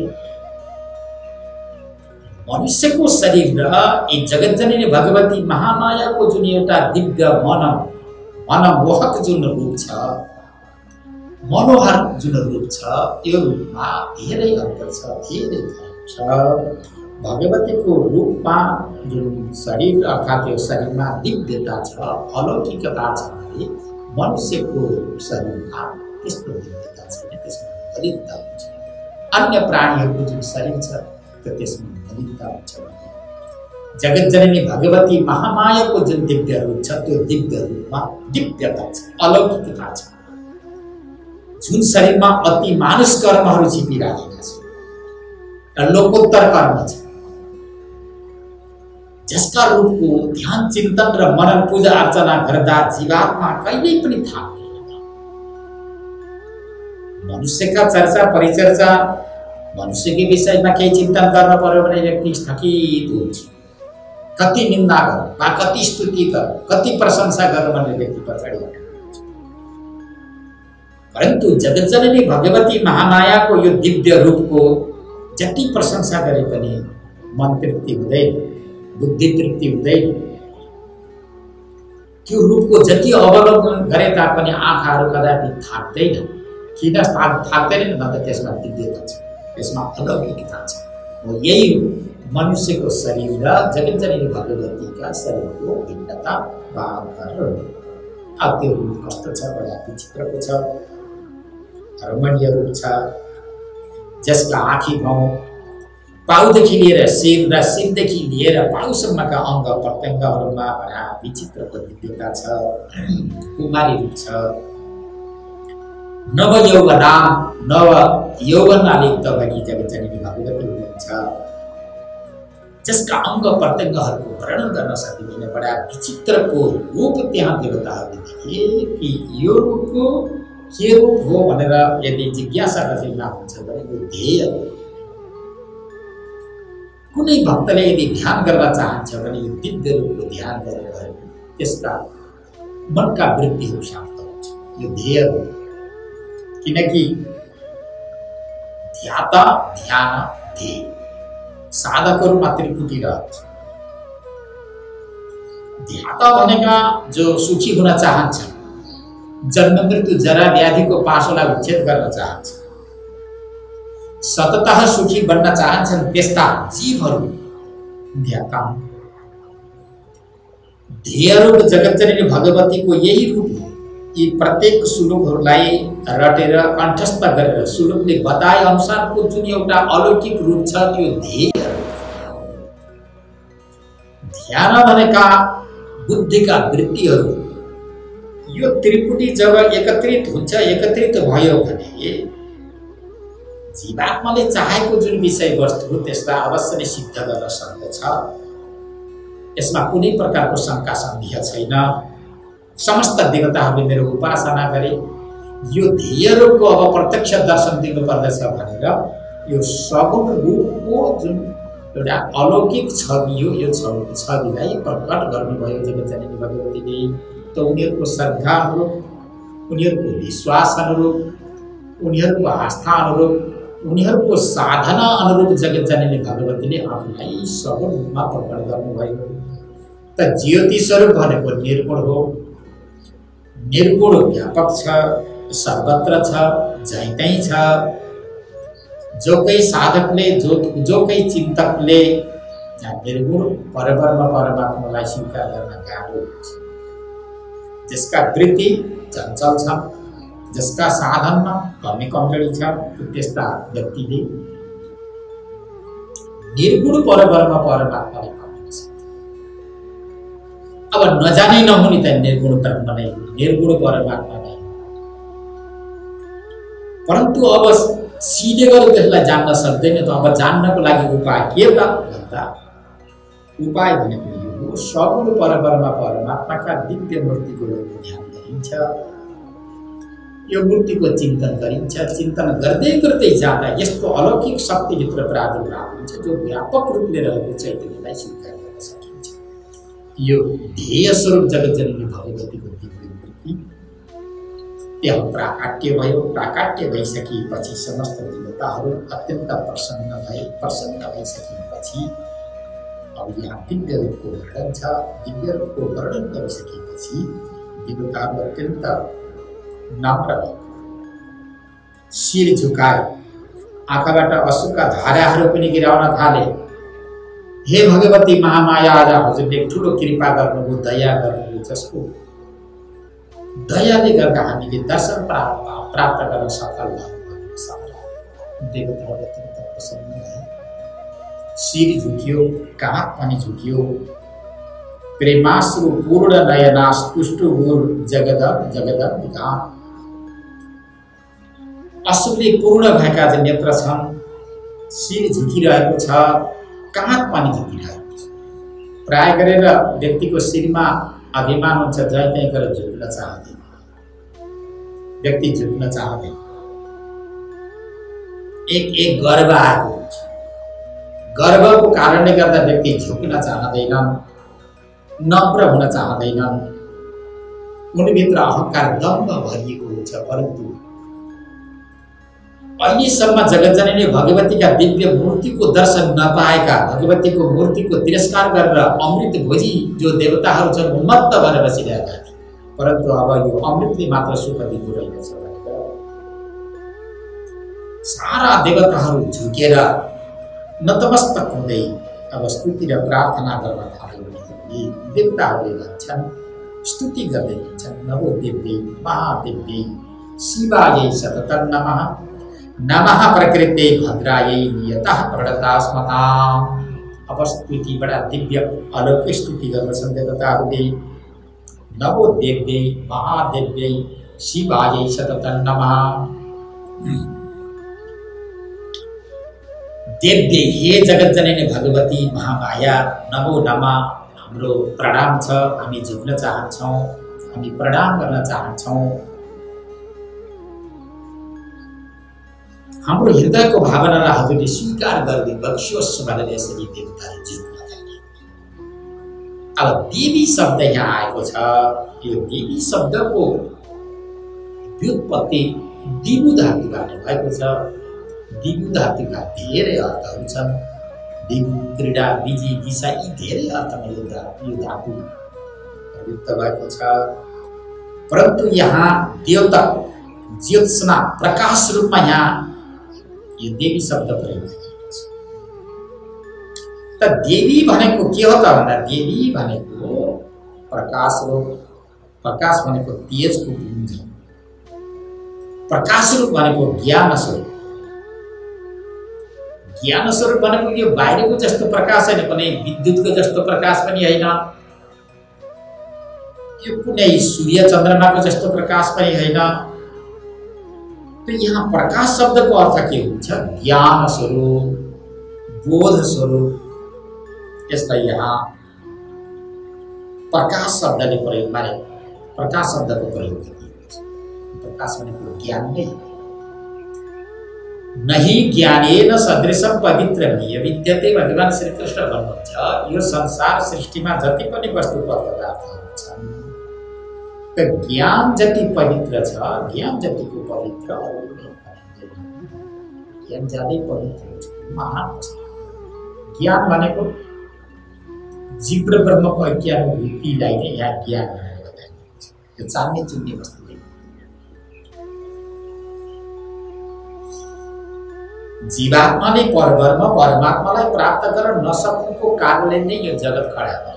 मनुष्यको शरीर र यी जगतजननी भगवती महामायाको जुन एउटा दिव्य मनमोहक जुन रूप छ, मनोहर जुन रूप छ, यो रूपमा धेरै अन्तर छ, धेरै फरक छ। भगवतीको रूपमा जुन शरीर अर्थात् यो शरीरमा दिव्यता छ, अलौकिकता छ भने मनुष्यको शरीरमा त्यस्तो दिव्यता छैन, त्यसमा दलितता हुन्छ। अन्य प्राणीहरूको जुन शरीर छ त्यसमा दलितता हुन्छ भने जगतजननी भगवती महामायाको जुन दिव्य रूप छ, त्यो दिव्य रूपमा दिव्यता छ, अलौकिकता छ। जुन शरीरमा अति मानुष कर्महरू छिपिराखेका छन् र लोकोत्तर कर्म छ, जसका रूपको ध्यान चिन्तन र मनन पूजा अर्चना गर्दा जीवात्मा कहिल्यै पनि थाक्दैन। मनुष्यका चर्चा परिचर्चा, मनुष्यकै विषयमा केही चिन्तन गर्न पर्यो भने व्यक्ति स्थगित हुन्छ। कति निन्दा गर्नु वा कति स्तुति गर्नु, कति प्रशंसा गर्नु भन्ने व्यक्ति पछाडि हट्नुहुन्छ। परन्तु जगतजननी भगवती महामायाको यो दिव्य रूपको जति प्रशंसा गरे पनि मन तृप्ति हुँदैन, बुद्धि तृप्ति हुँदैन। त्यो रूपको जति अवलोकन गरे तापनि आँखाहरू कदापि थाक्दैन। किन थाक्दैन भन्दा त्यसमा दिव्यता छ, त्यसमा अलौकिकता छ। हो यही हो मनुष्यको शरीर र जगतजननी भगवतीका शरीरको भिन्नता वा अन्तर। अब त्यो रूप कस्तो छ, बडा विचित्रको छ, रमणीय रूप छ, जसका आँखी भाउ पाउदेखि लिएर शिर र शिरदेखि लिएर पाउसम्मका अङ्ग प्रत्यङ्गहरूमा बडा विचित्रको दिव्यता छ, कुमारी रूप छ। नव यौवनले तबकी जगतजननी भगवती हुनुहुन्छ, जसका अङ्ग प्रत्यङ्गहरूको वर्णन गर्न सकिँदैन। बडा विचित्रको रूप त्यहाँ देवताहरूले देखे कि यो रूपको के रूप हो भनेर यदि जिज्ञासा कसैमा हुन्छ भने यो ध्येय हो। कुनै भक्तले यदि ध्यान गर्न चाहन्छ भने यो दिव्य रूपको ध्यान गरेर त्यसका मनका वृत्तिहरू शान्त हुन्छ। यो ध्येय हो, किनकि ध्याता ध्यान ध्येय साधकहरू मात्रै पुगिरहन्छ। ध्याता भनेका जो सुखी हुन चाहन्छ, जन्म मृत्यु जरा व्याधिको पासोलाई उच्छेद गर्न चाहन्छ, सततः सुखी बन्न चाहन्छन् त्यस्ता जीवहरू ध्याका हुन्। ध्येयरूप जगतजननी भगवतीको यही रूप हो। यी प्रत्येक श्लोकहरूलाई रटेर कण्ठस्थ गरेर श्लोकले बताए अनुसारको जुन एउटा अलौकिक रूप छ त्यो ध्येय। ध्यान भनेका बुद्धिका वृत्तिहरू। यो त्रिपुटी जब एकत्रित हुन्छ, एकत्रित भयो भने जीवात्माले चाहेको जुन विषय वस्तु हो त्यसलाई अवश्य नै सिद्ध गर्न सक्दछ। यसमा कुनै प्रकारको शङ्का सन्देह छैन। समस्त देवताहरूले मेरो उपासना गरे, यो ध्येय रूपको अब प्रत्यक्ष दर्शन दिनुपर्दछ भनेर यो सगुण रूपको जुन एउटा अलौकिक छवि हो, यो छविलाई प्रकट गर्नुभयो जगतजननी भगवतीले। त उनीहरूको श्रद्धा अनुरूप, उनीहरूको विश्वास अनुरूप, उनीहरूको आस्था अनुरूप, उनीहरूको साधना अनुरूप जगतजननी भगवतीले आफूलाई सगुण रूपमा प्रकट गर्नुभयो। त ज्योति स्वरूप भनेको निर्गुण हो। निर्गुण व्यापक छ, सर्वत्र छ, जहीँतहीँ छ। जोकै साधकले, जोकै चिन्तकले निर्गुण परब्रह्म परमात्मालाई स्वीकार गर्न गाह्रो हुन्छ। जसका वृत्ति चञ्चल छ, जसका साधनमा कमजोरी छ, त्यस्ता व्यक्तिले निर्गुण परब्रह्म परमात्मालाई पाउन सक्छ। अब नजानै नहुने त निर्गुण ब्रह्म नै हो, निर्गुण परमात्मा नै हो। परन्तु अब सिधै गरी त्यसलाई जान्न सक्दैन। त अब जान्नको लागि उपाय के त भन्दा उपाय भनेको यो हो, सगुण परब्रह्म परमात्माका दिव्य मूर्तिको ध्यान गरिन्छ, यो मूर्तिको चिन्तन गरिन्छ। चिन्तन गर्दै गर्दै जाँदा यस्तो अलौकिक शक्तिभित्र प्रादुर्भाव हुन्छ जो व्यापक रूपले रहेको चैतन्यलाई स्वीकार गर्न सकिन्छ। यो ध्येय स्वरूप जगतजननी भगवतीको दिव्य मूर्ति त्यहाँ प्राकाट्य भयो। प्राकाट्य भइसकेपछि समस्त देवताहरू अत्यन्त प्रसन्न भइसकेपछि अब यहाँ दिव्य रूपको वर्णन छ। दिव्य रूपको वर्णन गरिसकेपछि देवताहरू अत्यन्त नम्र भए, शिर झुकाए, आँखाबाट अश्रुका धाराहरू पनि गिराउन थाले। हे भगवती महामाया, आज हजुरले ठुलो कृपा गर्नुभयो, दया गर्नुभयो, जसको दयाले गर्दा हामीले दर्शन प्राप्त गर्न सफल भयौँ। देवताहरू अत्यन्त प्रसन्न भए, शिर झुकियो, काँध पनि झुकियो। प्रेमाश्रु पूर्ण नयनास्तुष्टु जगदम्बिका। अश्रुले पूर्ण भएका जो नेत्र छन्, शिर झुकिरहेको छ, काँध पनि झुकिरहेको छ। प्राय गरेर व्यक्तिको शिरमा अभिमान हुन्छ, जहीँ तहीँ गएर झुक्न चाहँदैन, व्यक्ति झुक्न चाहँदैन। एक गर्व आएको हुन्छ, गर्वको कारणले गर्दा व्यक्ति झुक्न चाहँदैनन्, नम्र हुन चाहँदैनन्, उनीभित्र अहङ्कार दम्भ भरिएको हुन्छ। परन्तु अहिलेसम्म जगतजननी भगवतीका दिव्य मूर्तिको दर्शन नपाएका, भगवतीको मूर्तिको तिरस्कार गरेर अमृत भोजी जो देवताहरू छन् उन्मत्त भएर बसिरहेका थिए। परन्तु अब यो अमृतले मात्र सुख दिएको रहेछ भनेर सारा देवताहरू झुकेर नतमस्तक हुँदै अब स्तुति र प्रार्थना गर्न थाले। देवताहरूले भन्छन्, स्तुति गर्दै भन्छन्, नमो देव्यै महादेव्यै शिवायै सततं नमः, नमः प्रकृते भद्रायै नियतः प्रणतास्मताम्। अब स्तुति बडा दिव्य अलौकिक स्तुति गर्छन् देवताहरूले। नमो देव्यै महादेव्यै शिवायै सततं नमः। देव्यै, हे जगतजननी भगवती महामाया, नमो नमः। हाम्रो प्रणाम छ, हामी झुक्न चाहन्छौँ, हामी प्रणाम गर्न चाहन्छौँ। हाम्रो हृदयको भावनालाई हजुरले स्वीकार गर्दै बक्सियोस् भनेर यसरी देवताले झुक्न थाले। अब देवी शब्द यहाँ आएको छ। यो देवी शब्दको व्युत्पत्ति दिवु धातुबाट भएको छ। दिवु धातुका धेरै अर्थहरू छन्। दिवु, क्रीडा, बिजी, दिशा, यी धेरै अर्थमा यो धातु प्रयुक्त भएको छ। परन्तु यहाँ द्योतक, ज्योत्सना, प्रकाश रूपमा यहाँ यो देवी शब्द प्रयोग गरिएको छ। त देवी भनेको के हो त भन्दा देवी भनेको प्रकाश हो। प्रकाश भनेको तेजको पुञ्ज, प्रकाश रूप भनेको ज्ञान स्वरूप। ज्ञान स्वरूप भनेको यो बाहिरको जस्तो प्रकाश होइन, कुनै विद्युतको जस्तो प्रकाश पनि होइन, यो कुनै सूर्य चन्द्रमाको जस्तो प्रकाश पनि होइन। तो यहाँ प्रकाश शब्दको अर्थ के हुन्छ? ज्ञान स्वरूप, बोध स्वरूप। यसलाई यहाँ प्रकाश शब्दले प्रयोग माने प्रकाश शब्दको प्रयोग गरिएको छ। प्रकाश भनेको ज्ञान नै हो। नहीं ज्ञानेन सदृशम पवित्रम विद्यते। भगवान श्री कृष्ण भन्नुहुन्छ यो संसार सृष्टिमा जति पनि वस्तु पदार्थहरू छन्, त ज्ञान जति पवित्र छ, ज्ञान जतिको पवित्र अरू कुनै पाइँदैन। ज्ञान ज्यादै पवित्र छ, महान छ। ज्ञान भनेको जीव र ब्रह्मको ऐक्यानुभूतिलाई नै यहाँ ज्ञान भनेर बताइएको छ। यो चान्ने चुन्ने वस्तु होइन। जीवात्माले परब्रह्म परमात्मालाई प्राप्त गर्न नसक्नुको कारणले नै यो जगत खडा भयो।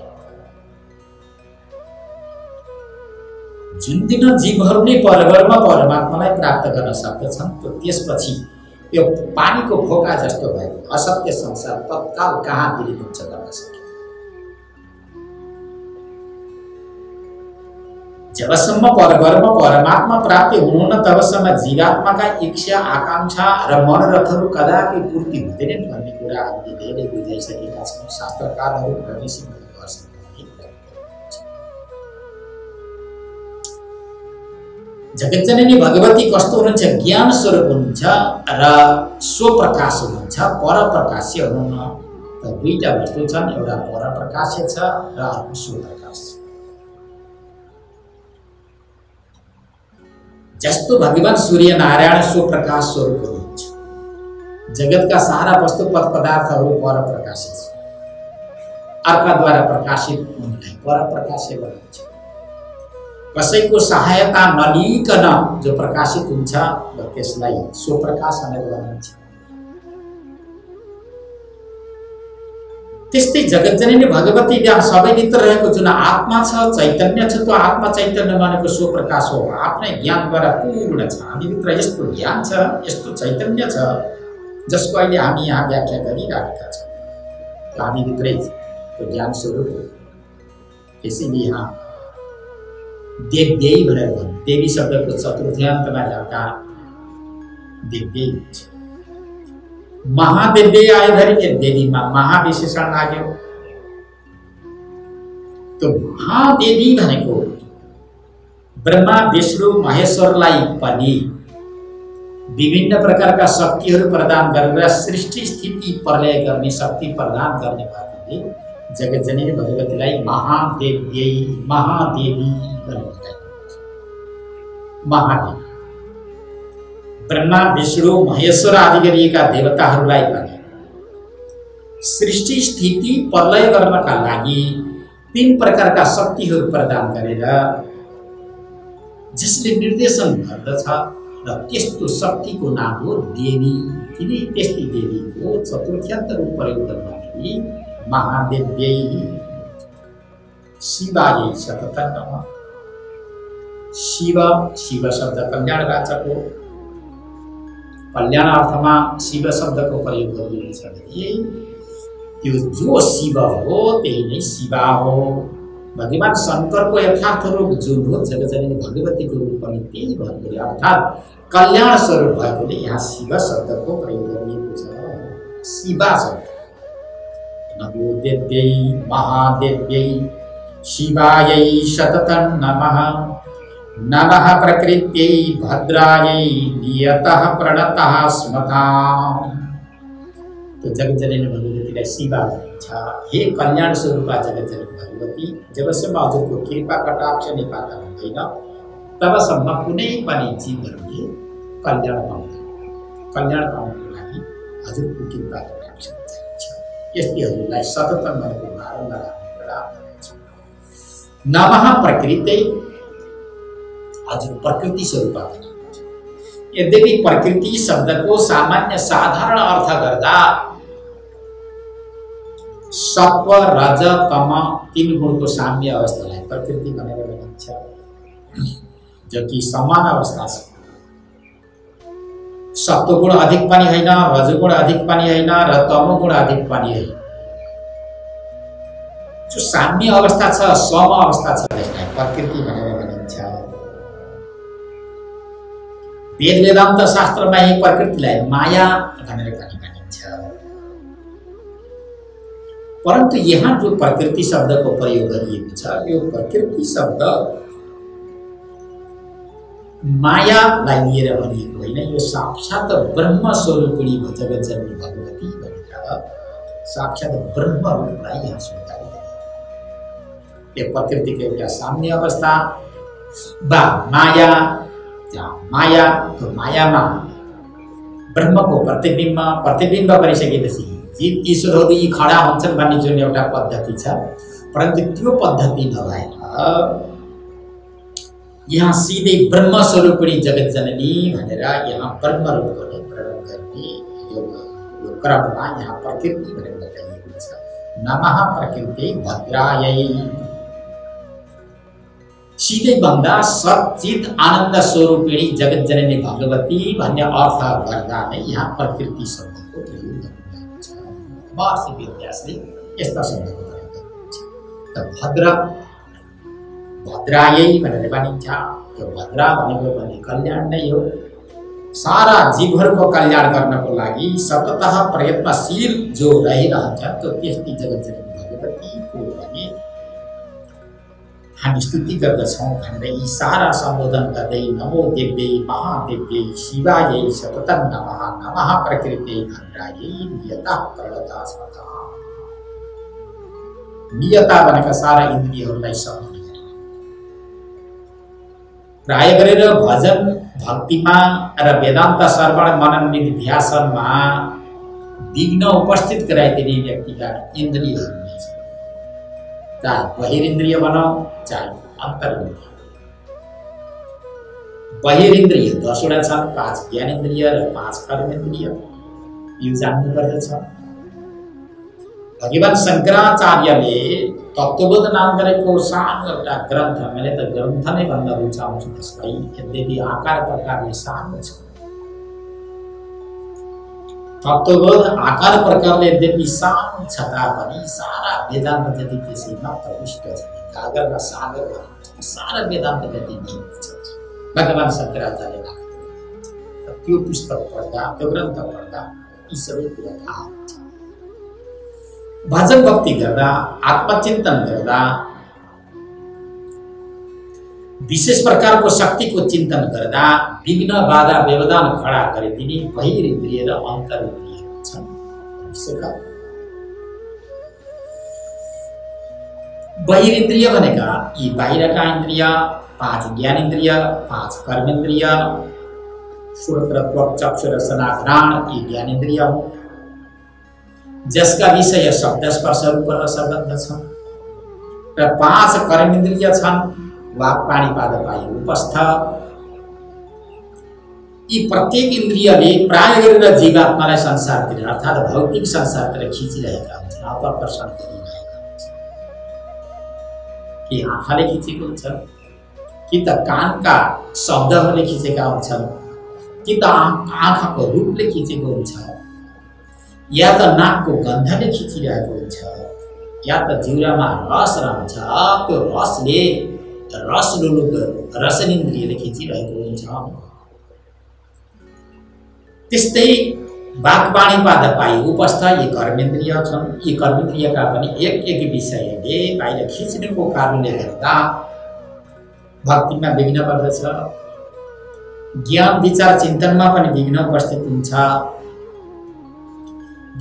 जुन दिन जीवहरूले परब्रह्म परमात्मालाई प्राप्त गर्न सक्दछन्, तो त्यसपछि यो पानीको फोका जस्तो भएको असत्य संसार तत्काल कहाँ विलीन गर्न सकिन्छ। जबसम्म परब्रह्म परमात्मा प्राप्ति हुनुहुन्न तबसम्म जीवात्माका इच्छा आकांक्षा र मनोरथहरू कदापि पूर्ति हुँदैनन् भन्ने कुरा हामीले धेरै बुझाइसकेका छौँ। शास्त्रकारहरू र ऋषिमुनि जगतजननी भगवती कस्तो हुनुहुन्छ? ज्ञान स्वरूप हुनुहुन्छ र स्वप्रकाश हुनुहुन्छ, परप्रकाश्य हुनुहुन्न। त दुईटा वस्तु छन्, एउटा परप्रकाश्य छ र अर्को स्वप्रकाश छ। जस्तो भगवान सूर्य नारायण स्वप्रकाश स्वरूप हुनुहुन्छ, जगतका सारा वस्तु पदार्थहरू परप्रकाशित छन्। अर्काद्वारा प्रकाशित हुनुलाई परप्रकाश्य भनिन्छ। कसैको सहायता नलिकन जो प्रकाशित हुन्छ त्यसलाई स्वप्रकाश भनेर भनिन्छ। त्यस्तै जगतजननी भगवती त्यहाँ सबैभित्र रहेको जुन आत्मा छ, चैतन्य छ, त्यो आत्मा चैतन्य भनेको स्वप्रकाश हो। आफ्नै ज्ञानद्वारा पूर्ण छ। हामीभित्र यस्तो ज्ञान छ, यस्तो चैतन्य छ, जसको अहिले हामी यहाँ व्याख्या गरिरहेका छौँ। हामीभित्रै त्यो ज्ञान स्वरूप हो। त्यसैले यहाँ देव्यै भनेर भन्नु। देवी शब्दको चतुर्थ्यान्तमा ल्याउँदा देव्यै हुन्छ। महादेव्यै आयोधरि देवीमा महाविशेषण लाग्यो। तो महादेवी भनेको ब्रह्मा विष्णु महेश्वरलाई पनि विभिन्न प्रकारका शक्तिहरू प्रदान गरेर सृष्टि स्थिति प्रलय गर्ने शक्ति प्रदान गर्ने भएकोले जगतजननी भगवतीलाई महादेव्यै महादेवी भनेर महादेवी। ब्रह्मा विष्णु महेश्वर आदि गरिएका देवताहरूलाई पनि सृष्टि स्थिति प्रलय गर्नका लागि 3 प्रकारका शक्तिहरू प्रदान गरेर जसले निर्देशन गर्दछ र त्यस्तो शक्तिको नाम हो देवी। किन त्यस्तै देवीको चतुर्थ्यान्त रूप प्रयोग गर्दाखेरि महादेव्यै शिवायै सततं नमः। शिव शिव शब्द कल्याणवाचक हो। कल्याणार्थमा शिव शब्दको प्रयोग गरिएको छ भने त्यो जो शिव हो त्यही नै शिवा हो। भगवान शंकरको यथार्थ रूप जुन हो जगतजननी भगवतीको रूप पनि त्यही भएको, अर्थात् कल्याण स्वरूप भएकोले यहाँ शिव शब्दको प्रयोग गरिएको छ। शिवा शब्द नमो देव्यै महादेव्यै शिवायै सततं नमः। नमः प्रकृत्यै भद्रायै नियतः प्रणतः स्मताम्। तो जगतजननी भगवतीलाई शिवा भनिन्छ। हे कल्याण स्वरूपा जगतजननी भगवती, जबसम्म हजुरको कृपा कटाक्ष निपात हुँदैन तबसम्म कुनै पनि जीवहरूले कल्याण पाउँदैन। कल्याण पाउनको लागि हजुरको कृपा कटाक्ष चाहिन्छ। यस्तै हजुरलाई सततं भनेको बारम्बार हामी प्रणाम गर्छौँ। नमः प्रकृत्यै, हजुर प्रकृति स्वरूपा यद्यपि प्रकृति शब्दको सामान्य साधारण अर्थ गर्दा सत्व रज तम तीन गुणको साम्य अवस्थालाई प्रकृति भनेर भनिन्छ, जो कि समान अवस्था छ। सत्वगुण अधिक पनि होइन, रजगुण अधिक पनि होइन र तमोगुण अधिक पनि होइन। जो साम्य अवस्था छ, सम अवस्था छ, त्यसलाई प्रकृति भनेर भनिन्छ। वेद वेदान्त शास्त्रमा यही प्रकृतिलाई माया भनेर पनि भनिन्छ। परन्तु यहाँ जो प्रकृति शब्दको प्रयोग गरिएको छ, यो प्रकृति शब्द मायालाई लिएर भनिएको होइन, यो साक्षात ब्रह्म स्वरूपिणी जगज्जननी भगवती भनेर साक्षात ब्रह्म रूपलाई यहाँ स्वीकार गरिएको। यो प्रकृतिको एउटा साम्य अवस्था वा माया, जहाँ माया तो मायामा ब्रह्मको प्रतिबिम्ब गरिसकेपछि जीव ईश्वरहरू यी खडा हुन्छन् भन्ने जुन एउटा पद्धति छ, परन्तु त्यो पद्धति नभएर यहाँ सिधै ब्रह्म स्वरूपिणी जगज्जननी भनेर यहाँ ब्रह्म रूपको नै प्रणव गर्ने यो क्रममा यहाँ प्रकृति भनेर बताइएको छ। नमः प्रकृति भद्रायै, सिधै भन्दा सच्चित आनन्द स्वरूपिणी जगज्जननी भगवती भन्ने अर्थ गर्दा नै यहाँ प्रकृति शब्दको प्रयोग गरिएको छ। महर्षि वेदव्यासले यस्ता शब्दको प्रयोग गरेको छ। त भद्रायै भनेर भनिन्छ। त्यो भद्रा भनेको पनि कल्याण नै हो। सारा जीवहरूको कल्याण गर्नको लागि सततः प्रयत्नशील जो रहिरहन्छ त्यो त्यस्तै जगज्जननी भगवतीको पनि हामी स्तुति गर्दछौँ भनेर यी सारा सम्बोधन गर्दै नमो देव्यै महादेव्यै शिवायै सततं नमः, नमः प्रकृत्यै भद्रायै नियता प्रणता स्वतः। नियता भनेका सारा इन्द्रियहरूलाई सम्मान गर्ने। प्राय गरेर भजन भक्तिमा र वेदान्त श्रवण मनन निधिध्यासनमा विघ्न उपस्थित गराइदिने व्यक्तिका इन्द्रियहरू नै छन्। चाहे बहिरिन्द्रिय भनौँ चाहे अन्तरिन्द्रिय। बहिरिन्द्रिय 10 वटा छन्, 5 ज्ञानेन्द्रिय र 5 कर्मेन्द्रिय। यो जान्नुपर्दछ। भगवान शङ्कराचार्यले तत्त्वबोध नाम गरेको सानो एउटा ग्रन्थ, मैले त ग्रन्थ नै भन्न रुचाउँछु त्यसलाई, यद्यपि आकार प्रकारले सानो छ। तत्त्वबोध आकार प्रकारले यद्यपि सानो छ तापनि सारा वेदान्त जति त्यसैमा प्रविष्ट छ। गागर र सागर भनेको सारा वेदान्त जति नै छ। भगवान शङ्कराचार्यले त्यो पुस्तक पढ्दा, त्यो ग्रन्थ पढ्दा यी सबै कुरा थाहा हुन्छ। भजन भक्ति गर्दा, आत्मचिन्तन गर्दा, विशेष प्रकारको शक्तिको चिन्तन गर्दा विघ्न बाधा व्यवधान खडा गरिदिने बहिरिन्द्रिय र अन्तरिन्द्रियहरू छन्। बहिरिन्द्रिय भनेका यी बाहिरका इन्द्रिय, 5 ज्ञानेन्द्रिय, 5 कर्मेन्द्रिय, श्रोत्र त्वक चक्षु रसना घ्राण यी ज्ञानेन्द्रिय हुन्, जसका विषय शब्द स्पर्श रूप रस गन्ध छन्। र 5 कर्मेन्द्रिय छन्, वाक पाणी पाद वायु उपस्थ। यी प्रत्येक इन्द्रियले प्राय गरेर जीवात्मालाई संसारतिर अर्थात् भौतिक संसारतिर खिचिरहेका हुन्छन्, आकर्षण गरिरहेका हुन्छन्। कि आँखाले खिचेको हुन्छ, कि त कानका शब्दहरूले खिचेका हुन्छन्, कि त आँखाको रूपले खिचेको हुन्छ, या त नाकको गन्धले खिचिरहेको हुन्छ, या त जिउरामा रस रहन्छ, त्यो रसले रसनेन्द्रियले खिचिरहेको हुन्छ। त्यस्तै वाक्पाणी पाद पाई उपस्थ यी कर्मेन्द्रिय छन्। यी कर्मेन्द्रियका पनि एक विषयले बाहिर खिच्नुको कारणले गर्दा भक्तिमा विघ्न पर्दछ, ज्ञान विचार चिन्तनमा पनि विघ्न उपस्थित हुन्छ।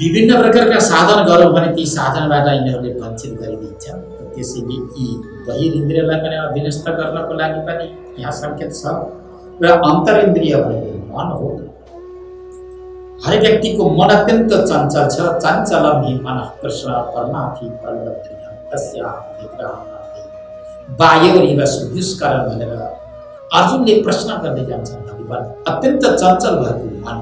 विभिन्न प्रकारका साधन गरौँ भने ती साधनबाट यिनीहरूले वञ्चित गरिदिन्छ। त्यसैले यी बहिरिन्द्रियलाई पनि अधीनस्थ गर्नको लागि पनि यहाँ सङ्केत छ। र अन्तरिन्द्रिय भनेको मन हो। हर व्यक्तिको मन अत्यन्त चञ्चल छ। चञ्चलम हि मनः कृष्ण परमार्थी बलवत्रियं तस्याः विग्रहं वायोरिव सुदुष्करं भनेर अर्जुनले प्रश्न गर्दै जान्छन् भगवान अत्यन्त चञ्चल भएको मन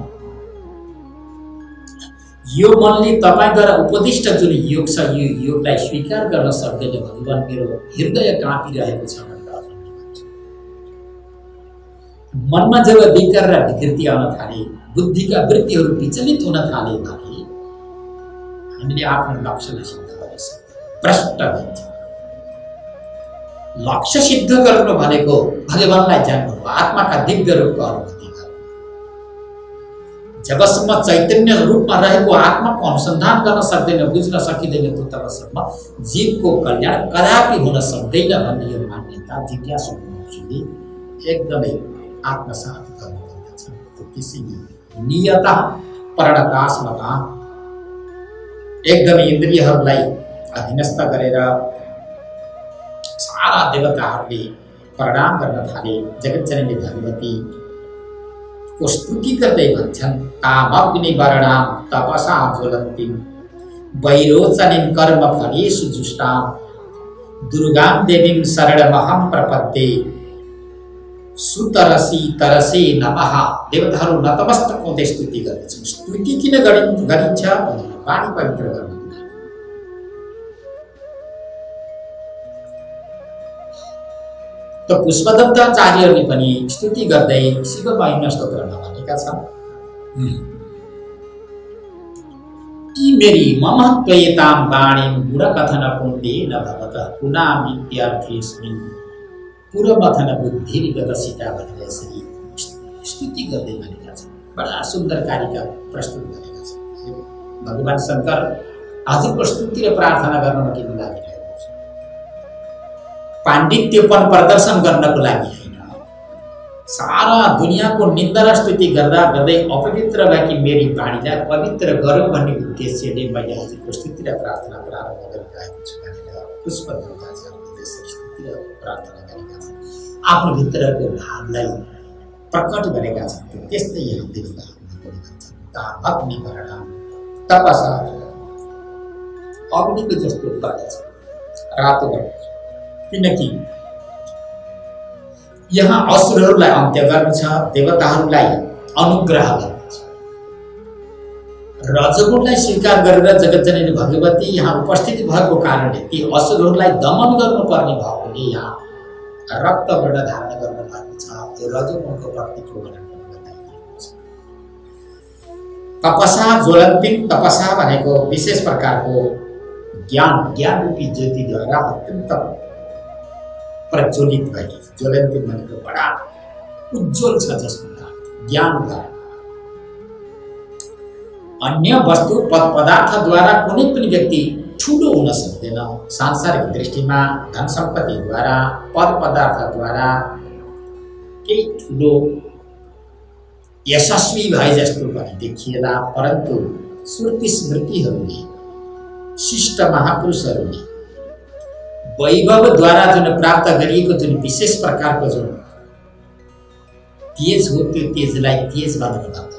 यो मनले तपाईद्वारा उपदिष्ट जुन योग छ यो योगलाई स्वीकार गर्न सक्दैन भगवान मेरो हृदय काँपिरहेको छ भनेर अर्जुनले भन्छ। मनमा जब विकार र विकृति आउन थाले बुद्धिका वृत्तिहरू विचलित हुन थाले भने हामीले आफ्नो लक्ष्यलाई सिद्ध गर्न सक्दैनौँ, भ्रष्ट हुन्छ। लक्ष्य सिद्ध गर्नु भनेको भगवानलाई जान्नु हो, आत्माका दिव्य रूपको अनुभूति गर्नु। जबसम्म चैतन्य रूपमा रहेको आत्माको अनुसन्धान गर्न सक्दैन, बुझ्न सकिँदैन तबसम्म जीवको कल्याण कदापि हुन सक्दैन भन्ने यो मान्यता जिज्ञासु मनुष्यले एकदमै आत्मसात गर्नुपर्दछ। त्यसैले नियता प्रणतास्मता एकदमै इन्द्रियहरूलाई अधीनस्थ गरेर सारा देवताहरूले प्रणाम गर्न थाले। जगज्जननी भगवती को स्तुति गर्दै भन्छन् तामग्नि वर्णाम तपसा ज्वलन्तीं वैरोचनीं कर्म फलेषु जुष्टां दुर्गां देवीं शरणमहं प्रपद्ये सुतरसी तरसे नमः। देवताहरू नतमस्तक हुँदै स्तुति गर्दछन्। स्तुति किन गरिन्छ भनेर वाणी पवित्र गर्नु। त पुष्पदत्ताचार्यहरूले पनि स्तुति गर्दै शिव महिमा स्तोत्रमा भनेका छन् ई मेरी ममत्वयतां वाणीं गुणकथन पुण्येन भवतः पुनामित्यार्थेऽस्मिन् पूर्वमथन बुद्धिर्गतसिता भनेर यसरी स्तुति गर्दै भनेका छन्। बडा सुन्दर कारिका प्रस्तुत गरेका छन्। भगवान शङ्कर हजुरको स्तुति र प्रार्थना गर्नमा किन लागिरहेको छ? पाण्डित्यपन प्रदर्शन गर्नको लागि होइन, सारा दुनियाँको निन्दा र स्तुति गर्दा गर्दै अपवित्र भएकी मेरी वाणीलाई पवित्र गरौँ भन्ने उद्देश्यले मैले हजुरको स्तुति र प्रार्थना प्रारम्भ गरिरहेको छु भनेर पुष्पदत्ताचार्यले स्तुति र प्रार्थना गरेका छन्। आफ्नो भित्रको भावलाई प्रकट गरेका छन्। त्यस्तै यहाँ देवताहरूले पनि भन्छन् तामग्नि वर्णाम तपसा अग्निको जस्तो प्रकाश रातो वर्णको। किनकि यहाँ असुरहरूलाई अन्त्य गर्नु छ, देवताहरूलाई अनुग्रह गर्नु छ। रजगुणलाई स्वीकार गरेर जगज्जननी भगवती यहाँ उपस्थित भएको कारणले ती असुरहरूलाई दमन गर्नुपर्ने भएकोले यहाँ रक्त वर्ण धारण गर्नु भएको छ। त्यो रजगुणको प्रतीक हो भनेर बताइएको छ। तपसा ज्वलन्तीं, तपसा भनेको विशेष प्रकारको ज्ञान रूपी ज्योतिद्वारा अत्यन्त प्रज्वलित भएकी। ज्वलन्ती भनेको बडा उज्जवल छ जसको ज्ञानद्वारा। अन्य वस्तु पदार्थद्वारा कुनै पनि व्यक्ति ठुलो हुन सक्दैन। सांसारिक दृष्टिमा धन सम्पत्तिद्वारा पद पदार्थद्वारा केही ठुलो यशस्वी भए जस्तो पनि देखिएला, परन्तु श्रुति स्मृतिहरूले शिष्ट महापुरुषहरूले वैभवद्वारा जुन प्राप्त गरिएको जुन विशेष प्रकारको जुन तेज हो त्यो तेजलाई तेज भनेर भन्छ।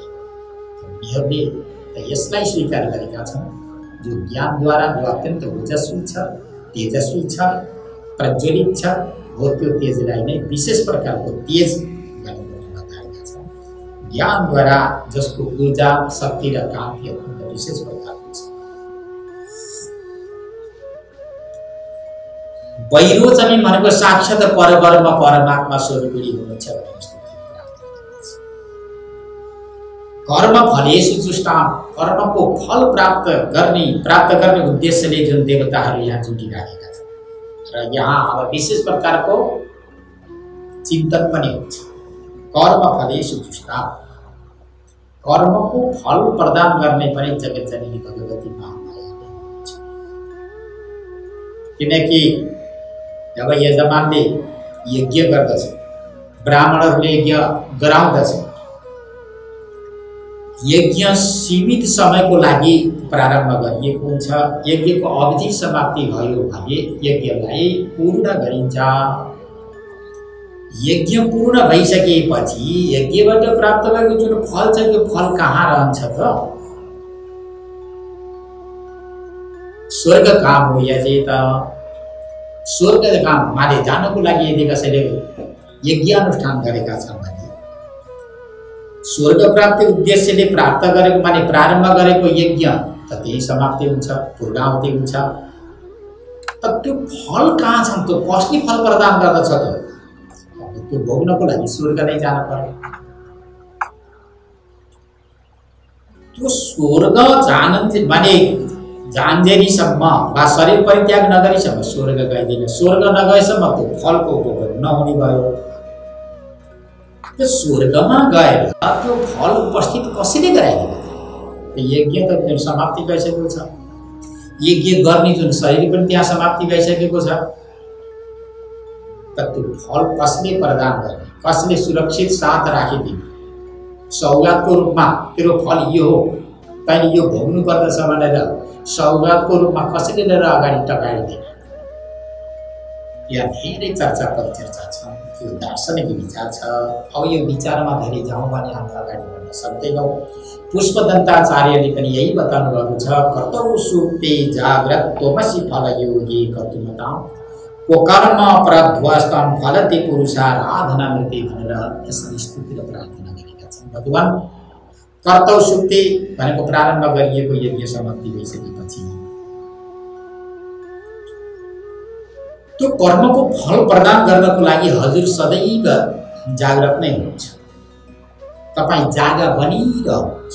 यिनीहरूले यसलाई स्वीकार गरेका छन् जो ज्ञानद्वारा जो अत्यन्त ओजस्वी छ, तेजस्वी छ, प्रज्वलित छ, हो त्यो तेजलाई नै विशेष प्रकारको तेज भनेर बताएका छन्। ज्ञानद्वारा जसको ऊर्जा शक्ति र कान्ति अत्यन्त विशेष प्रकारको छ। वैरोचनी भनेको साक्षात परब्रह्म परमात्मा स्वरूपिणी हुनुहुन्छ भनेर कर्म फलेषु जुष्टां, कर्मको फल प्राप्त गर्ने उद्देश्यले जुन देवताहरू यहाँ जुटिरहेका छन् र यहाँ अब विशेष प्रकारको चिन्तन पनि हुन्छ। कर्म फलेषु जुष्टां, कर्मको फल प्रदान गर्ने पनि जगज्जननी भगवती महामाया हुनुहुन्छ। किनकि जब यजमानले यज्ञ गर्दछ, ब्राह्मणहरूले यज्ञ गराउँदछ, यज्ञ सीमित समयको लागि प्रारम्भ गरिएको हुन्छ। यज्ञको अवधि समाप्ति भयो भने यज्ञलाई पूर्ण गरिन्छ। यज्ञ पूर्ण भइसकेपछि यज्ञबाट प्राप्त भएको जुन फल छ त्यो फल कहाँ रहन्छ त? स्वर्ग काम हो यजेत। स्वर्ग काम माने जानको लागि यदि कसैले यज्ञ अनुष्ठान गरेका छन् भने स्वर्ग प्राप्ति उद्देश्यले प्राप्त गरेको माने प्रारम्भ गरेको यज्ञ त त्यही समाप्ति हुन्छ, पूर्णाहुति हुन्छ। त त्यो फल कहाँ छन्, त्यो कसले फल प्रदान गर्दछ त? त्यो भोग्नको लागि स्वर्ग नै जानु पर्यो। त्यो स्वर्ग जान माने जान्जेरीसम्म वा शरीर परित्याग नगरीसम्म स्वर्ग गइदिन। स्वर्ग नगएसम्म त्यो फलको उपभोग नहुने भयो। त्यो स्वर्गमा गएर त्यो फल उपस्थित कसैले गराइदिन्छ? त्यो यज्ञ त त्यो समाप्ति भइसकेको छ। यज्ञ गर्ने जुन शरीर पनि त्यहाँ समाप्ति भइसकेको छ। त त्यो फल कसले प्रदान गर्ने, कसले सुरक्षित साथ राखिदिने? सौगातको रूपमा तेरो फल यो हो, तैँले यो भोग्नु पर्दछ भनेर सौगातको रूपमा कसैले लिएर अगाडि टकाइदिने? यहाँ धेरै चर्चा परिचर्चा छ, यो दार्शनिक विचार छ। अब यो विचारमा धेरै जाउँ भने हामी अगाडि बढ्न सक्दैनौँ। पुष्पदन्ताचार्यले पनि यही बताउनु भएको छ, कर्तौ सुप्ते जाग्रत त्वमसि फलयोगी कर्तुमतां को कर्म परध्वस्तं फलते पुरुषाराधनामृते भनेर यसरी स्तुति र प्रार्थना गरेका छन्। भगवान कर्तौ सुप्ते भनेको प्रारम्भ गरिएको यज्ञ समाप्ति भइसकेपछि त्यो कर्मको फल प्रदान गर्नको लागि हजुर सदैव जागृत नै हुनुहुन्छ। तपाईँ जागा बनिरहनुहुन्छ।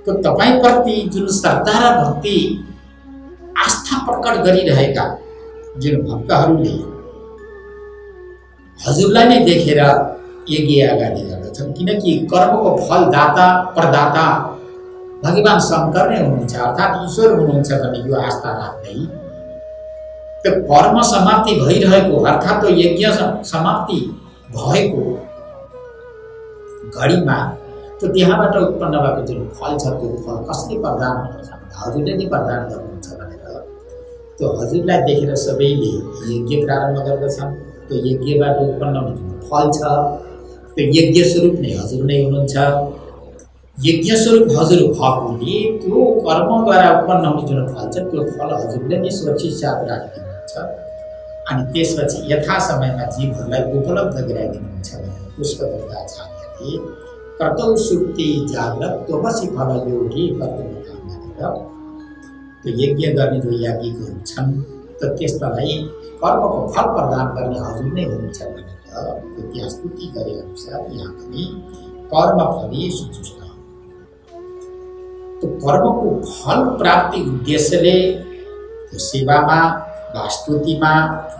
त्यो तपाईँप्रति जुन श्रद्धा र भक्ति आस्था प्रकट गरिरहेका जुन भक्तहरूले हजुरलाई नै देखेर यज्ञ अगाडि गर्दछन्, किनकि कर्मको फलदाता प्रदाता भगवान शङ्कर नै हुनुहुन्छ, अर्थात् ईश्वर हुनुहुन्छ भन्ने यो आस्था राख्दै त्यो कर्म समाप्ति भइरहेको अर्थात् त्यो यज्ञ समाप्ति भएको घडीमा त्यो त्यहाँबाट उत्पन्न भएको जुन फल छ त्यो फल कसले प्रदान गर्छ? हजुरले नै प्रदान गर्नुहुन्छ भनेर त्यो हजुरलाई देखेर सबैले यज्ञ प्रारम्भ गर्दछन्। त्यो यज्ञबाट उत्पन्न हुने जुन फल छ त्यो यज्ञ स्वरूप नै हजुर नै हुनुहुन्छ। यज्ञ स्वरूप हजुर भएकोले त्यो कर्मद्वारा उत्पन्न हुने जुन फल छ त्यो फल हजुरले नै सुरक्षित साथ राखिदिनुहुन्छ। अनि त्यसपछि यथा समयमा जीवहरूलाई उपलब्ध गराइदिनुहुन्छ भनेर पुष्पदन्ताचार्यले कर्तौ सुप्ते जाग्रत त्वमसि फलयोगी कर्तुमतां भनेर त्यो यज्ञ गर्ने जो याज्ञिकहरू छन् त त्यसलाई कर्मको फल प्रदान गर्ने हजुर नै हुनुहुन्छ भनेर त्यहाँ स्तुति गरे अनुसार यहाँ पनि कर्म फली सुजुष्ट। त्यो कर्मको फल प्राप्ति उद्देश्यले त्यो सेवामा वा स्तुतिमा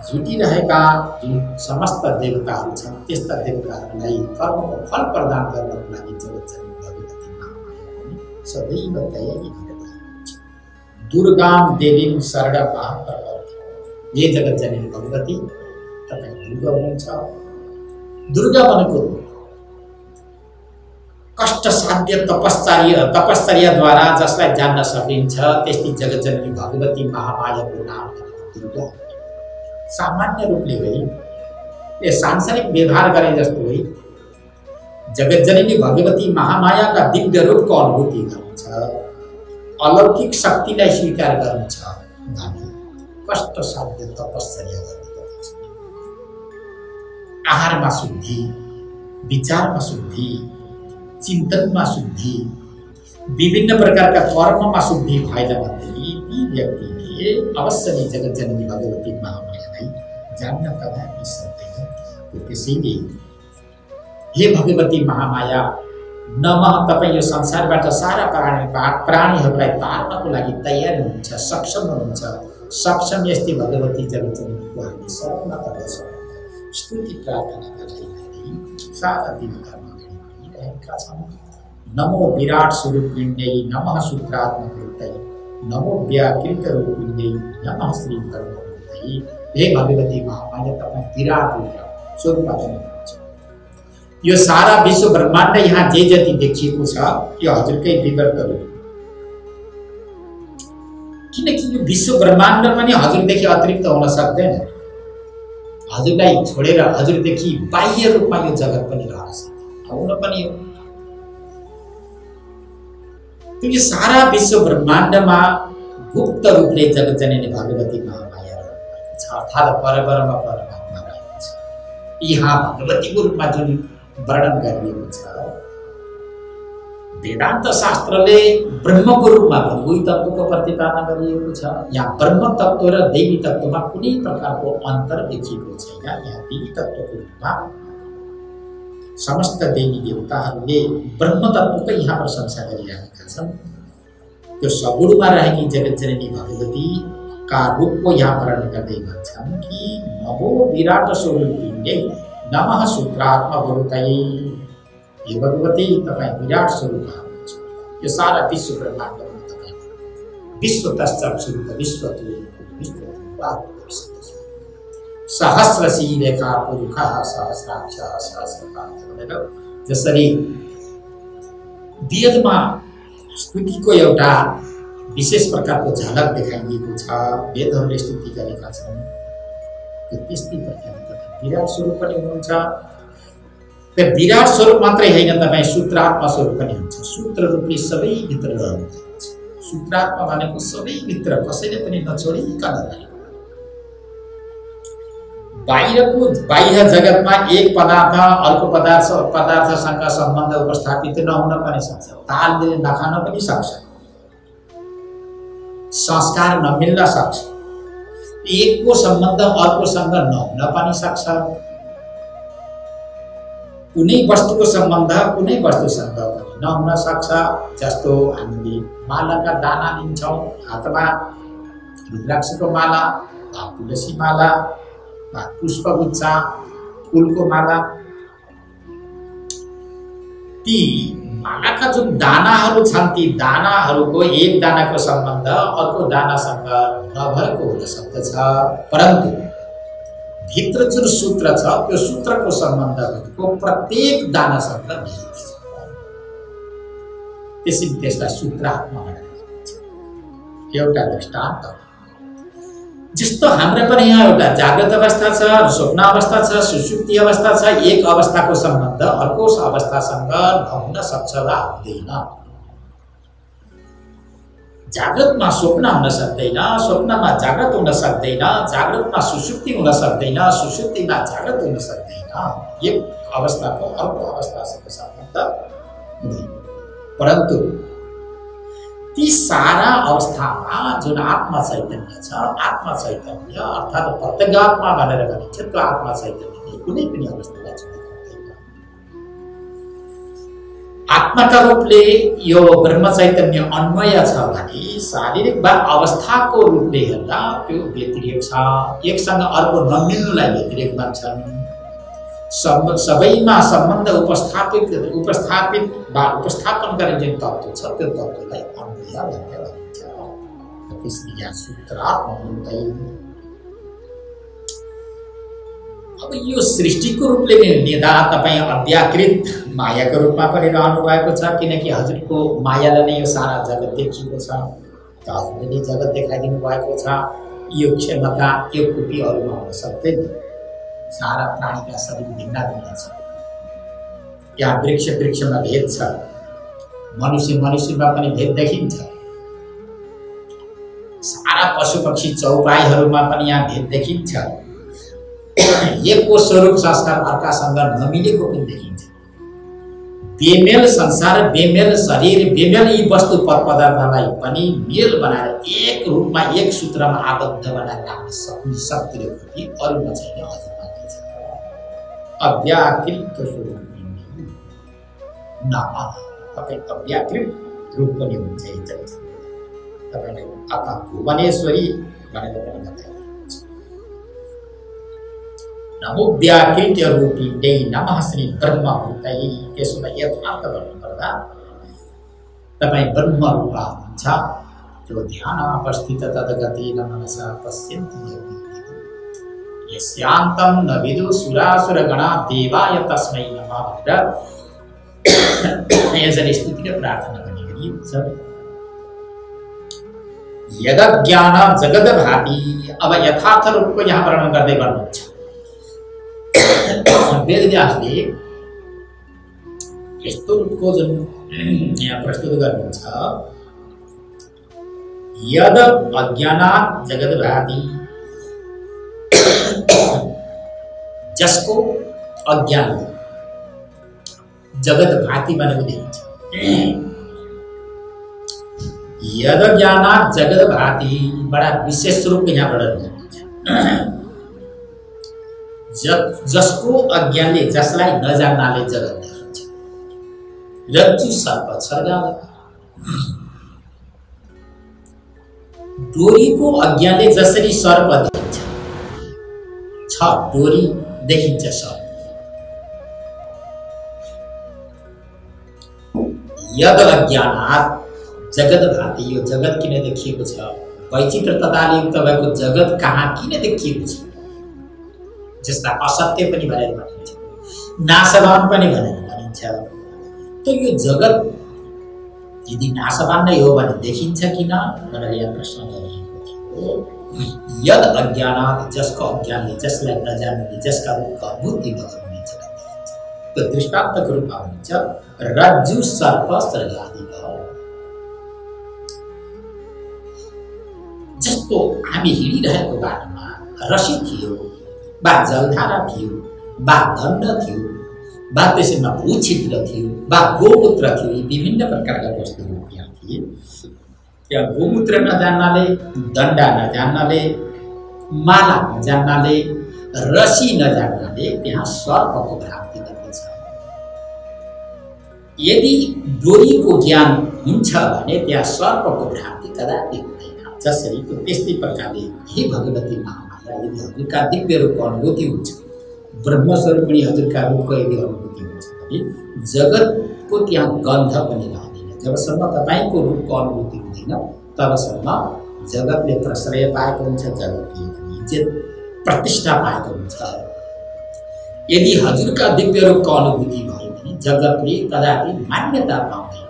जुटिरहेका जुन समस्त देवताहरू छन् त्यस्ता देवताहरूलाई कर्मको फल प्रदान गर्नको लागि जगतजननी भगवती महामाया पनि सदैव तयारी गरिरहनुहुन्छ। दुर्गाम देवीं शरणमहं प्रपद्ये। हे जगतजननी भगवती, तपाईँ दुर्गा हुनुहुन्छ। दुर्गा भनेको कष्टसाध्य तपश्चर्याद्वारा जसलाई जान्न सकिन्छ त्यस्तै जगतजननी भगवती महामायाको नाम दुर्गा। सामान्य रूपले होइन, ये सांसारिक व्यवहार गरे जस्तो होइ जगतजननी भगवती महामायाका दिव्य रूपको अनुभूति गर्नु छ, अलौकिक शक्तिलाई स्वीकार गर्नु छ भने कष्टसाध्य तपश्चर्या गर्नुपर्छ। आहारमा शुद्धि, विचारमा शुद्धि, चिन्तनमा शुद्धि, विभिन्न प्रकारका कर्ममा शुद्धि भएन भने ती व्यक्तिले अवश्य नै जगतजननी भगवती महामायालाई जान्न कदापि सक्दैन। त्यसैले हे भगवती महामाया नमः, तपाईँ यो संसारबाट सारा प्राणीहरूलाई तार्नको लागि तयार हुनुहुन्छ, सक्षम हुनुहुन्छ। सक्षम यस्तै भगवती जगतजननीको हामी शरणमा पर्दछौँ। स्तुति प्रार्थना गर्दै सारा दिन कर्म गरिरहेका छौँ। नमो विराट स्वरूप पिण्डै नमः सूत्रात्मकृतै नमो व्याकृत रूप पिण्डै नमः श्री कर्मकृतै। हे भगवती महामाया, तपाईँ विराट रूप स्वरूपमा हुनुहुन्छ। यो सारा विश्व ब्रह्माण्ड यहाँ जे जति देखिएको छ यो हजुरकै विवर्त रूप, किनकि यो विश्व ब्रह्माण्ड पनि हजुरदेखि अतिरिक्त हुन सक्दैन। हजुरलाई छोडेर हजुरदेखि बाह्य रूपमा यो जगत पनि रहन सक्दैन, हुन पनि हो। यो सारा विश्व ब्रह्माण्डमा गुप्त रूपले जगतजननी भगवती महामाया रहनुहुन्छ, अर्थात् परब्रह्म परमात्मा रहेको छ। यहाँ भगवतीको रूपमा जुन वर्णन गरिएको छ, वेदान्त शास्त्रले ब्रह्मको रूपमा पनि उही तत्त्वको प्रतिपादन गरिएको छ। यहाँ ब्रह्म तत्त्व र देवी तत्त्वमा कुनै प्रकारको अन्तर देखिएको छैन। यहाँ देवी तत्त्वको रूपमा समस्त देवी देवताहरूले ब्रह्म तत्त्वको यहाँ प्रशंसा गरिरहेका छन्। त्यो सगुणमा रहेकी जगतजननी भगवती का रूपको यहाँ वर्णन गर्दै भन्छन् कि नमो विराट स्वरूपिण्यै नमः सूत्रात्मा वरुतये। हे भगवती, तपाईँ विराट स्वरूप हुनुहुन्छ। यो सारा विश्व ब्रह्माण्डमा तपाईँ विश्व तश्चक्षुरुत विश्व सहस्रशी रेखा पुरुषः सहस्राक्षः सहस्रपाद भनेर जसरी वेदमा स्तुतिको एउटा विशेष प्रकारको झलक देखाइएको छ, वेदहरूले स्तुति गरेका छन्, त्यस्तै प्रकारले तपाईँ विराट स्वरूप पनि हुनुहुन्छ। त्यो विराट स्वरूप मात्रै होइन, तपाईँ सूत्रात्मा स्वरूप पनि हुन्छ। सूत्र रूपले सबै भित्र रहनुहुन्छ। सूत्रात्मा भनेको सबै भित्र कसैले पनि नछोडिकन रहेको। बाह्य जगतमा एक पदार्थ अर्को पदार्थसँग सम्बन्ध उपस्थापित नहुन पनि सक्छ, तालले नखान पनि सक्छ, संस्कार नमिल्न सक्छ, एकको सम्बन्ध अर्कोसँग नहुन पनि सक्छ, कुनै वस्तुको सम्बन्ध कुनै वस्तुसँग पनि नहुन सक्छ। जस्तो हामीले मालाका दाना लिन्छौँ, हातमा रुद्राक्षको माला, तुलसी माला, पुष्पगुच्छा, फुलको माला, ती मालाका जुन दानाहरू छन्, ती दानाहरूको एक दानाको सम्बन्ध अर्को दानासँग नभएको हुन सक्दछ, परन्तु भित्र जुन सूत्र छ त्यो सूत्रको सम्बन्ध भनेको प्रत्येक दानासँग निहित छ। त्यसैले त्यसलाई सूत्रात्मा भनेर भनिन्छ। एउटा दृष्टान्त जस्तो हाम्रो पनि यहाँ एउटा जागृत अवस्था छ, स्वप्न अवस्था छ, सुषुप्ति अवस्था छ। एक अवस्थाको सम्बन्ध अर्को अवस्थासँग नहुन सक्छ वा हुँदैन। जागृतमा स्वप्न हुन सक्दैन, स्वप्नमा जागृत हुन सक्दैन, जागृतमा सुषुप्ति हुन सक्दैन, सुषुप्तिमा जागृत हुन सक्दैन। एक अवस्थाको अर्को अवस्थासँग सम्बन्ध हुँदैन। परन्तु ती सारा अवस्थामा जुन आत्मा चैतन्य छ, आत्मा चैतन्य अर्थात् प्रत्यगात्मा भनेर भनिन्छ, त्यो आत्मा चैतन्यले कुनै पनि अवस्थालाई छुन सक्दैन। आत्माका रूपले यो ब्रह्म चैतन्य अन्वय छ भने शारीरिक अवस्थाको रूपले हेर्दा त्यो व्यतिरेक छ, एकसँग अर्को नमिल्नुलाई व्यतिरेक भन्छन्। सबैमा सम्बन्ध उपस्थापन गर्ने जुन तत्त्व छ त्यो तत्त्वलाई अन्वय भनेर भनिन्छ। त्यसले यहाँ सूत्रात्मा हुँदै अब यो सृष्टिको रूपले लिँदा तपाईँ अव्याकृत मायाको रूपमा पनि रहनु भएको छ, किनकि हजुरको मायाले नै यो सारा जगत देखिएको छ। हजुरले जगत देखाइदिनु भएको छ। यो क्षमता यो कृति अरूमा हुन सक्दैन। सारा प्राणीका शरीर भिन्न भिन्न छ। यहाँ वृक्षमा भेद छ, मनुष्यमा पनि भेद देखिन्छ। सारा पशु पक्षी चौपाईहरूमा पनि यहाँ भेद देखिन्छ। एकको स्वरूप संस्कार अर्कासँग नमिलेको पनि देखिन्छ। बेमेल संसार, बेमेल शरीर, बेमेल यी वस्तु पदार्थलाई पनि मेल बनाएर एक रूपमा एक सूत्रमा आबद्ध बनाएर राख्न सक्ने शक्ति र कृति अरूमा छैन, हजुरमा छ। अव्याकृत स्वरूप नाम तपाईँ अव्याकृत रूप पनि हुन्छ। तपाईँलाई आत्मा भुवनेश्वरी भनेर पनि बताइएको छ। नमो व्याकृत रूपिण्यै नमः श्री ब्रह्मभूतये। त्यसो भए यथार्थ भन्नुपर्दा तपाईँ ब्रह्म रूपा हुनुहुन्छ, जो ध्यान अवस्थित तद्गतेन मनसा पश्यन्ति यस्यान्तं न विदु सुरासुरगणा देवाय तस्मै नमः भनेर यसरी स्तुति र प्रार्थना पनि गरिएको छ। यदज्ञान जगद भाति। अब यथार्थ रूपको यहाँ वर्णन गर्दै भन्नुहुन्छ वेदव्यासले। यस्तो रूपको जुन यहाँ प्रस्तुत गर्नुहुन्छ, यद अज्ञानात् जगद भाति, जसको अज्ञानले जगत भाति बनेको देखिन्छ। यद ज्ञानात् जगत भाति बडा विशेष रूपमा यहाँबाट देखिन्छ। जसको अज्ञानले जसलाई नजान्नाले जगत देखिन्छ। रज्जु सर्प छर्गाले डोरीको अज्ञानले जसरी सर्प देखिन्छ छ डोरी देखिन्छ सर्प। यद अज्ञानात् जगत भाति यो जगत किन देखिएको छ, वैचित्रताले युक्त भएको जगत कहाँ किन देखिएको छ, जसलाई असत्य पनि भनेर भनिन्छ, नाशवान पनि भनेर भनिन्छ। त यो जगत यदि नाशवान नै हो भने देखिन्छ किन भनेर यहाँ प्रश्न गरिएको थियो। यद अज्ञानात् जसको अज्ञानले जसलाई नजान्ने जसका रूपको अनुभूति नगर्ने जगत देखिन्छ। त्यो दृष्टान्तको रूपमा भनिन्छ रज्जु सर्प सर्गादि। जस्तो हामी हिँडिरहेको बाटोमा रसी थियो, बा जलधारा थियो, बा दण्ड थियो, बा त्यसैमा भूछिद्र थियो, बा गोमूत्र थियो, यी विभिन्न प्रकारका वस्तुहरू त्यहाँ थिए। त्यहाँ गोमूत्र नजान्नाले, दण्डा नजान्नाले, माला नजान्नाले, रसी नजान्नाले त्यहाँ सर्पको भ्रान्ति गर्दछ। यदि डोरीको ज्ञान हुन्छ भने त्यहाँ सर्पको भ्रान्ति कदापि हुँदैन। जसरी त्यस्तै प्रकारले हे भगवती महामाया यदि हजुरका दिव्य रूपको अनुभूति हुन्छ, ब्रह्मस्वरूपिणी हजुरका रूपको यदि अनुभूति हुन्छ भने जगतको त्यहाँ गन्ध पनि रहँदैन। जबसम्म तपाईँको रूपको अनुभूति हुँदैन तबसम्म जगतले प्रश्रय पाएको हुन्छ, जगतले इज्जत प्रतिष्ठा पाएको हुन्छ। यदि हजुरका दिव्य रूपको अनुभूति भयो भने जगतले कदापि मान्यता पाउँदैन,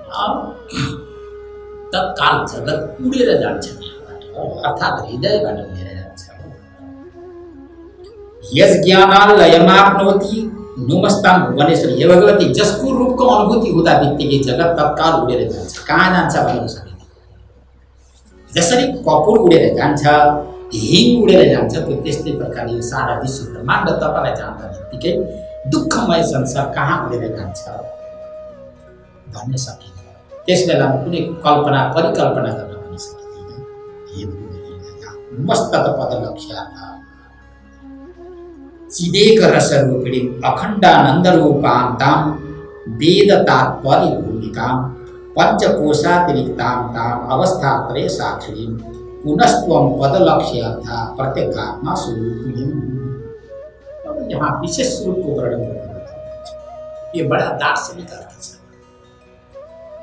तत्काल जगत उडेर जान्छ अर्थात् हृदयबाट उडेर जान्छ। यस ज्ञानालयमाप्नोति नुमस्तां भुवनेश्वरी। हे भगवती जसको रूपको अनुभूति हुँदा बित्तिकै जगत तत्काल उडेर जान्छ। कहाँ जान्छ भन्नु सकिँदैन। जसरी कपुर उडेर जान्छ, हिङ उडेर जान्छ, त्यो त्यस्तै प्रकारले यो सारा विश्व ब्रह्माण्ड तपाईँलाई जान्दा बित्तिकै दुःखमय संसार कहाँ उडेर जान्छ भन्न सकिँदैन। त्यस बेलामा कुनै कल्पना परिकल्पना गर्न पनि सकिँदैन। मस्तत पद लक्ष्यार्थ चिदेक रसरूपिणी अखण्डानन्द रूपान्तां वेद तात्पर्य भूमिकां पंचकोशातिरिक्तां तां अवस्थात्रय साक्षिणीं पुनस्त्वं पद लक्ष्यार्थ प्रत्यगात्मा स्वरूपिणीं। अब यहाँ विशेष रूपको वर्णन गर्नु यो बडा दार्शनिक अर्थ छ।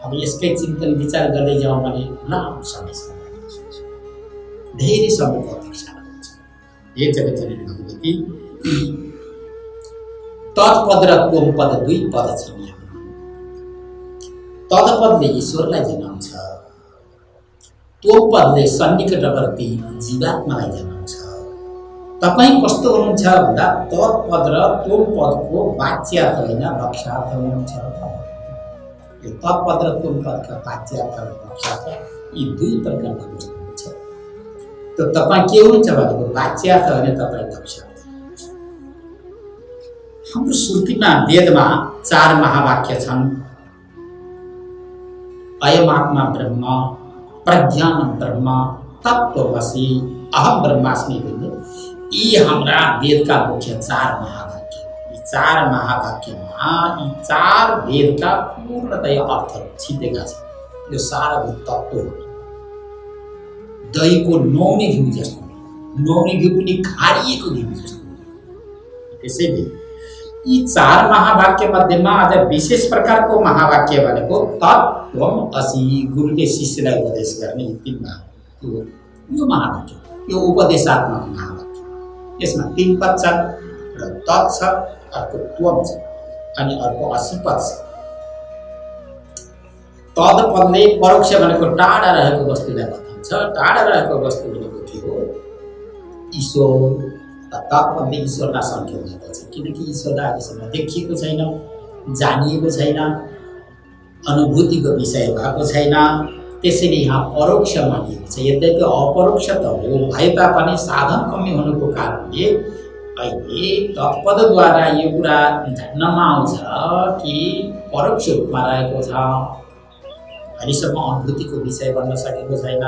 अब यसकै चिन्तन विचार गर्दै जाउँ भने लामो समयसम्म धेरै समयको अपेक्षा हुन्छ। हे जगतजननी भगवती तत्पद र त्वम पद दुई पद छन्। तत्पदले ईश्वरलाई जनाउँछ, त्वम पदले सन्निकटवर्ती जीवात्मालाई जनाउँछ। तपाईँ कस्तो हुनुहुन्छ भन्दा तत्पद र त्वम पदको वाच्यार्थ होइन लक्ष्यार्थ हुनुहुन्छ। यो तत्पद र त्वम पदका वाच्यार्थ र लक्ष्यार्थ यी दुई प्रकारका वस्तु हुन्छ। तो तपाईँ के हुनुहुन्छ भनेको वाच्यार्थ होइन, तपाईँ लक्ष्यार्थ। हाम्रो श्रुतिमा वेदमा 4 महावाक्य छन्। अयमात्मा ब्रह्म, प्रज्ञानम ब्रह्म, तत्त्वमसि, अहम ब्रह्मास्मि भन्ने यी हाम्रा वेदका मुख्य 4 महावाक्य। यी 4 महावाक्यमा यी 4 वेदका पूर्णतया अर्थ छिटेका छन्। यो सारभूत तत्त्व हो। दहीको नुहाउने घिउ जस्तो, नुहाउने घिउ पनि खारिएको घिउ जस्तो। त्यसैले यी 4 महावाक्य मध्येमा अझ विशेष प्रकारको महावाक्य भनेको तत्त्वम असि, गुरुले शिष्यलाई उपदेश गर्ने 3 महावाक्य। यो महावाक्य यो उपदेशात्मक महावाक्य। यसमा 3 पद छ र तत् छ, अर्को त्वम छ अनि अर्को असि पद छ। तद पदले परोक्ष भनेको टाढा रहेको वस्तुलाई बताउँछ। टाढा रहेको वस्तु भनेको के हो? ईश्वर। तत्पदले ईश्वरलाई संकेत गर्दछ, किनकि ईश्वरलाई अहिलेसम्म देखिएको छैन, जानिएको छैन, अनुभूतिको विषय भएको छैन। त्यसैले यहाँ परोक्ष मानिएको छ। यद्यपि अपरोक्ष त हो, भए तापनि साधन कमी हुनुको कारणले अहिले तत्पदद्वारा यो कुरा जान्नमा आउँछ कि परोक्ष रूपमा रहेको छ, अहिलेसम्म अनुभूतिको विषय बन्न सकेको छैन।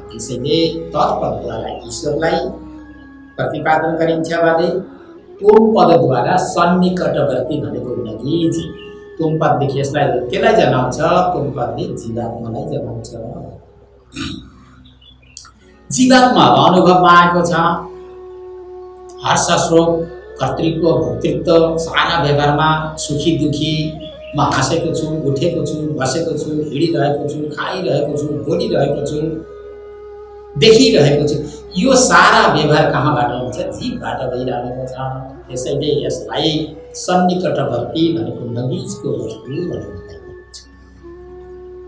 त्यसैले तत्पदद्वारा ईश्वरलाई प्रतिपादन गरिन्छ भने तोम पदद्वारा सन्निकटवर्ती भनेको नजिक तोम पददेखि यसलाई केलाई जनाउँछ? तोम पदले जीवात्मालाई जनाउँछ। जीवात्मा अनुभवमा आएको छ, हर्ष शोक कर्तृत्व भोक्तृत्व सारा व्यवहारमा सुखी दुखी म हाँसेको छु, उठेको छु, बसेको छु, हिँडिरहेको छु, खाइरहेको छु, बोलिरहेको छु, देखिरहेको छु, यो सारा व्यवहार कहाँबाट हुन्छ? जीवबाट भइरहेको छ। त्यसैले यसलाई सन्निकटवर्ती भनेको नजिकको वस्तु भनेर बताइएको छ।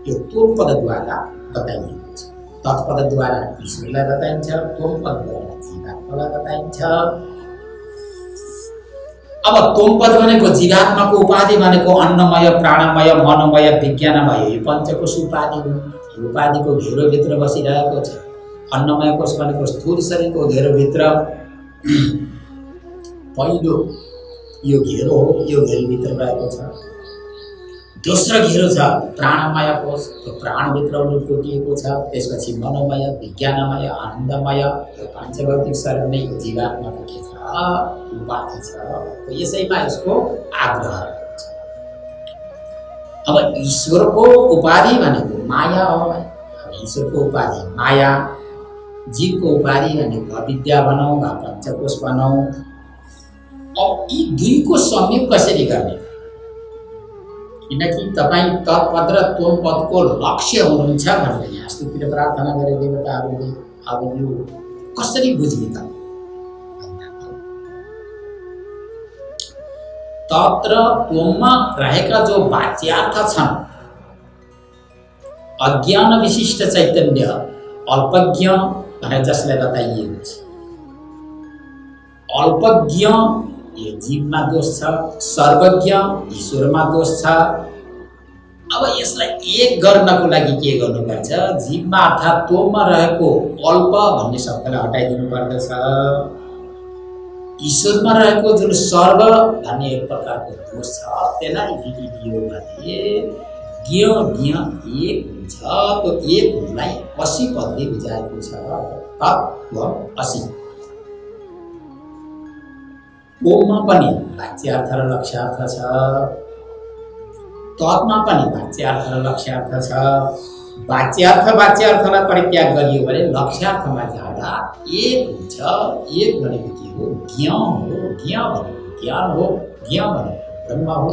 यो तोम पदद्वारा बताइएको छ। तत्पदद्वारा ईश्वरलाई बताइन्छ, तोम पदद्वारा जीवात्मालाई बताइन्छ। अब तोम पद भनेको जीवात्माको उपाधि भनेको अन्नमय, प्राणमय, मनोमय, विज्ञानमय, यो पञ्चकोश उपाधि हो। यो उपाधिको घेरोभित्र बसिरहेको छ। अन्नमय कोश भनेको स्थूल शरीरको घेरोभित्र पहिलो यो घेरो हो, यो घेरोभित्र रहेको छ। दोस्रो घेरो छ प्राणमय कोश, त्यो प्राणभित्र लुकोटिएको छ। त्यसपछि मनोमय, विज्ञानमय, आनन्दमय, यो पाञ्चभौतिक शरीर नै यो जीवात्माको के छ? उपाधि छ। यसैमा यसको आग्रह छ। अब ईश्वरको उपाधि भनेको माया हो। ईश्वरको उपाधि माया, जीवको उपाधि भनेको अविद्या भनौँ वा पञ्चकोश भनौँ। अब यी दुईको संयोग कसरी गर्ने? किनकि तपाईँ तत्पद र तोम पदको लक्ष्य हुनुहुन्छ भनेर यहाँ स्तुतिर प्रार्थना गरे देवताहरूले। अब यो कसरी बुझ्ने त? तत्र तोममा रहेका जो वाच्यार्थ छन्, अज्ञान विशिष्ट चैतन्य, अल्पज्ञ भनेर जसलाई बताइएको छ, अल्पज्ञ यो जीवमा दोष छ, सर्वज्ञ ईश्वरमा दोष छ। अब यसलाई एक गर्नको लागि के गर्नुपर्छ? जीवमा अर्थात् तोममा रहेको अल्प भन्ने शब्दलाई हटाइदिनु पर्दछ। ईश्वरमा रहेको जुन सर्व भन्ने एक प्रकारको दोष छ, त्यसलाई लिइदियो भने ज्ञ ज्ञ एक हुन्छ। त्यो एक हुनुलाई 80 पदले बुझाएको छ। तत्त्व 80। ओममा पनि वाच्यार्थ र लक्ष्यार्थ छ, तत्मा पनि वाच्यार्थ र लक्ष्यार्थ छ। वाच्यार्थलाई परित्याग गरियो भने लक्ष्यार्थमा जाँदा एक हुन्छ। एक भनेको के हो? ज्ञ हो। ज्ञ भनेको ज्ञान हो, ज्ञ भनेको ब्रह्म हो,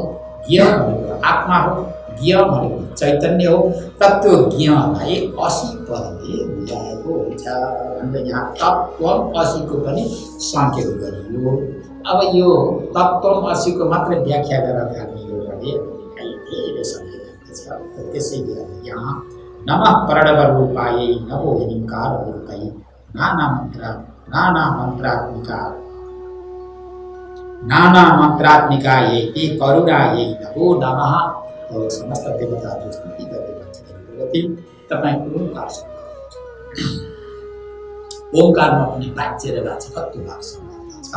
ज्ञ भनेको आत्मा हो, ज्ञ भनेको चैतन्य हो। तत्त्व ज्ञलाई 80 पदले बुझाएको हुन्छ। अन्त यहाँ तत्त्व 80 को पनि संकेत गरियो। अब यो तत्त्व 80 को मात्र व्याख्या गरेर गर्ने हो भने धेरै समय लाग्दछ। त्यसैले यहाँ नमः प्रणवरूपायै नमो हिंकाररूपै नाना मन्त्रात्मिकायै ते करुणायै नमो नमः। तो समस्त देवताहरू स्तुति गर्दै भन्छ भगवती तपाईको ओंकार छ। ओंकारमा पनि वाच्य र वाचकत्व भाग सम्बन्ध छ।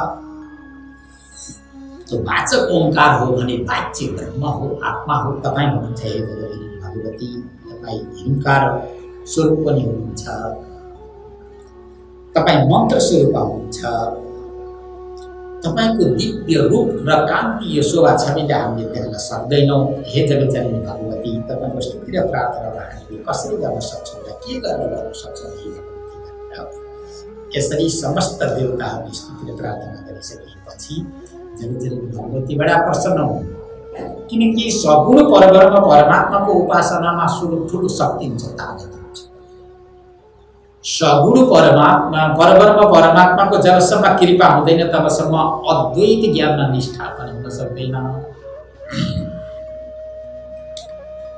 तो वाचक ओंकार हो भने वाच्य ब्रह्म हो, आत्मा हो। तपाईँ हुनुहुन्छ हे भगवती, तपाईँ हिंकार स्वरूप पनि हुनुहुन्छ, तपाईँ मन्त्र स्वरूप हुनुहुन्छ। तपाईको दिव्य रूप र कान्ति यो शोभा छविले हामीले देख्न सक्दैनौँ। हे जगज्जननी भगवती, तपाईको स्तुति र प्रार्थना हामीले कसरी गर्न सक्छौँ र के गर्न सक्छौँ हे भगवती। यसरी समस्त देवताहरूले स्तुति र प्रार्थना गरिसकेपछि जगज्जननी भगवती बडा प्रसन्न हुनु। किनकि सगुण परब्रह्म परमात्माको उपासनामा ठुलो शक्ति हुन्छ, ताकत हुन्छ। सगुण परब्रह्म परमात्माको जबसम्म कृपा हुँदैन तबसम्म अद्वैत ज्ञानमा निष्ठा पनि हुन सक्दैन।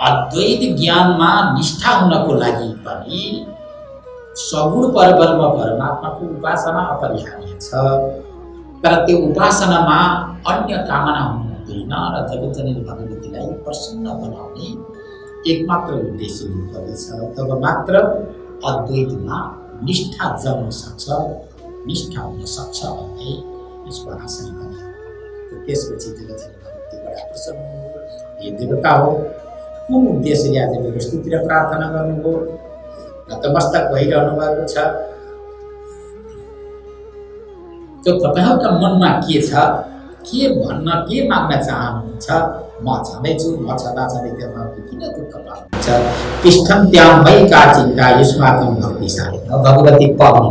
अद्वैत ज्ञानमा निष्ठा हुनको लागि पनि सगुण परब्रह्म परमात्माको उपासना अपरिहार्य छ। तर त्यो उपासनामा अन्य कामना हुँदैन र जगज्जननी भगवतीलाई प्रसन्न बनाउने एकमात्र उद्देश्य हुनुपर्दछ। तब मात्र अद्वैतमा निष्ठा जम्न सक्छ, निष्ठा हुन सक्छ भन्ने उसको आशय बन्यो। त्यसपछि जगतजननी भगवती बडा प्रसन्न हुनुभयो। हे देवता हो, कुन उद्देश्यले आज मेरो स्तुति र प्रार्थना गर्नुभयो? नतमस्तक भइरहनु भएको छ। त्यो तपाईहरुका मनमा के छ, के भन्न, के माग्न चाहनुहुन्छ? म छँदैछु, म छँदा छँदै त्यसमा किन दुःख पाउनुहुन्छ? तिष्ठन त्याम भएका चिन्ता युष्माकम भक्तिशाली भगवती पाउनु।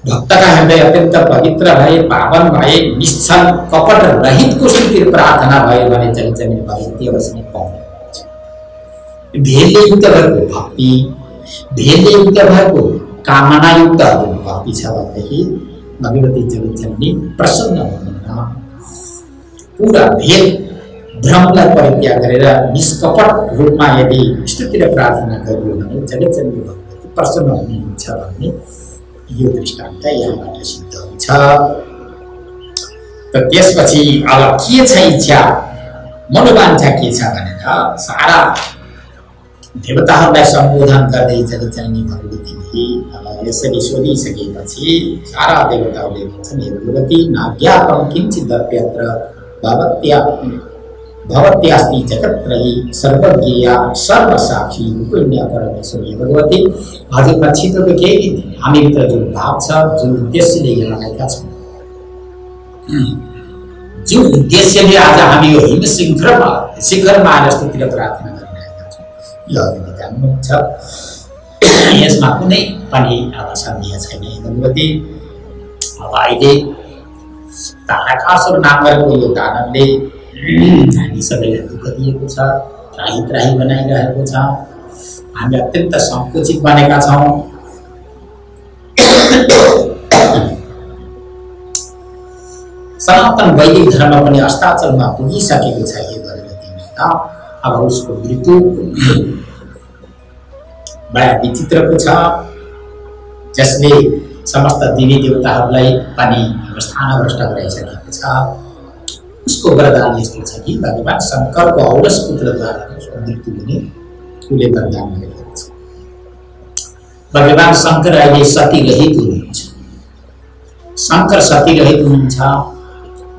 भक्तका हृदय अत्यन्त पवित्र भए, पावन भए, निश्चल कपट रहितको स्तुति प्रार्थना भयो भने जगतजननी भगवती अवश्य पाउनुहुन्छ। भेलले युक्त भएको भक्ति, भेलले युक्त भएको कामनायुक्त भक्ति छ भनेदेखि भगवती जगतजननी प्रसन्न हुनुहुन्न। पूरा भेद भ्रमलाई परित्याग गरेर निष्कपट रूपमा यदि स्तुति र प्रार्थना गरियो भने जगतजननी भगवती प्रसन्न हुनुहुन्छ भन्ने यो दृष्टान्त यहाँबाट सिद्ध हुन्छ। त त्यसपछि अब के छ इच्छा, मनोवाञ्छा के छ भनेर सारा देवताहरूलाई सम्बोधन गर्दै जगतजननी भगवतीले यसरी सोधिसकेपछि सारा देवताहरूले भन्छन्, हे भगवती नाज्ञातं किञ्चिदप्यत्र भवत्यास्ति जगत्त्रयी सर्वज्ञेया सर्वसाक्षी रूपिण्या परमेश्वरी। भगवती हजुरमा छिटोको केही दिन हामीभित्र जुन भाव छ, जुन उद्देश्यले यहाँ आएका छौँ, जुन उद्देश्यले आज हामी यो हिम शिखरमा आएर स्तुति र प्रार्थना गरिरहेका छौँ, यो हजुरले जान्नुहुन्छ। यसमा कुनै पनि अब सन्देह छैन। भगवती अब अहिले तारकासुर नाम गरेको यो दानवले हामी सबैलाई दुःख दिएको छ, त्राही त्राही बनाइरहेको छ। हामी अत्यन्त संकुचित बनेका छौँ। सनातन वैदिक धर्म पनि अस्ताचलमा पुगिसकेको छ। यो भगवती माता अब उसको मृत्यु बडा विचित्रको छ, जसले समस्त देवी देवताहरूलाई पनि स्थानभ्रष्ट गराइसकेको छ। उसको वरदान यस्तो छ कि भगवान शङ्करको औरस पुत्रद्वारा उसको मृत्यु हुने उसले वरदान गरेको छ। भगवान शङ्कर अहिले सतीरहित हुनुहुन्छ। शङ्कर सतीरहित हुनुहुन्छ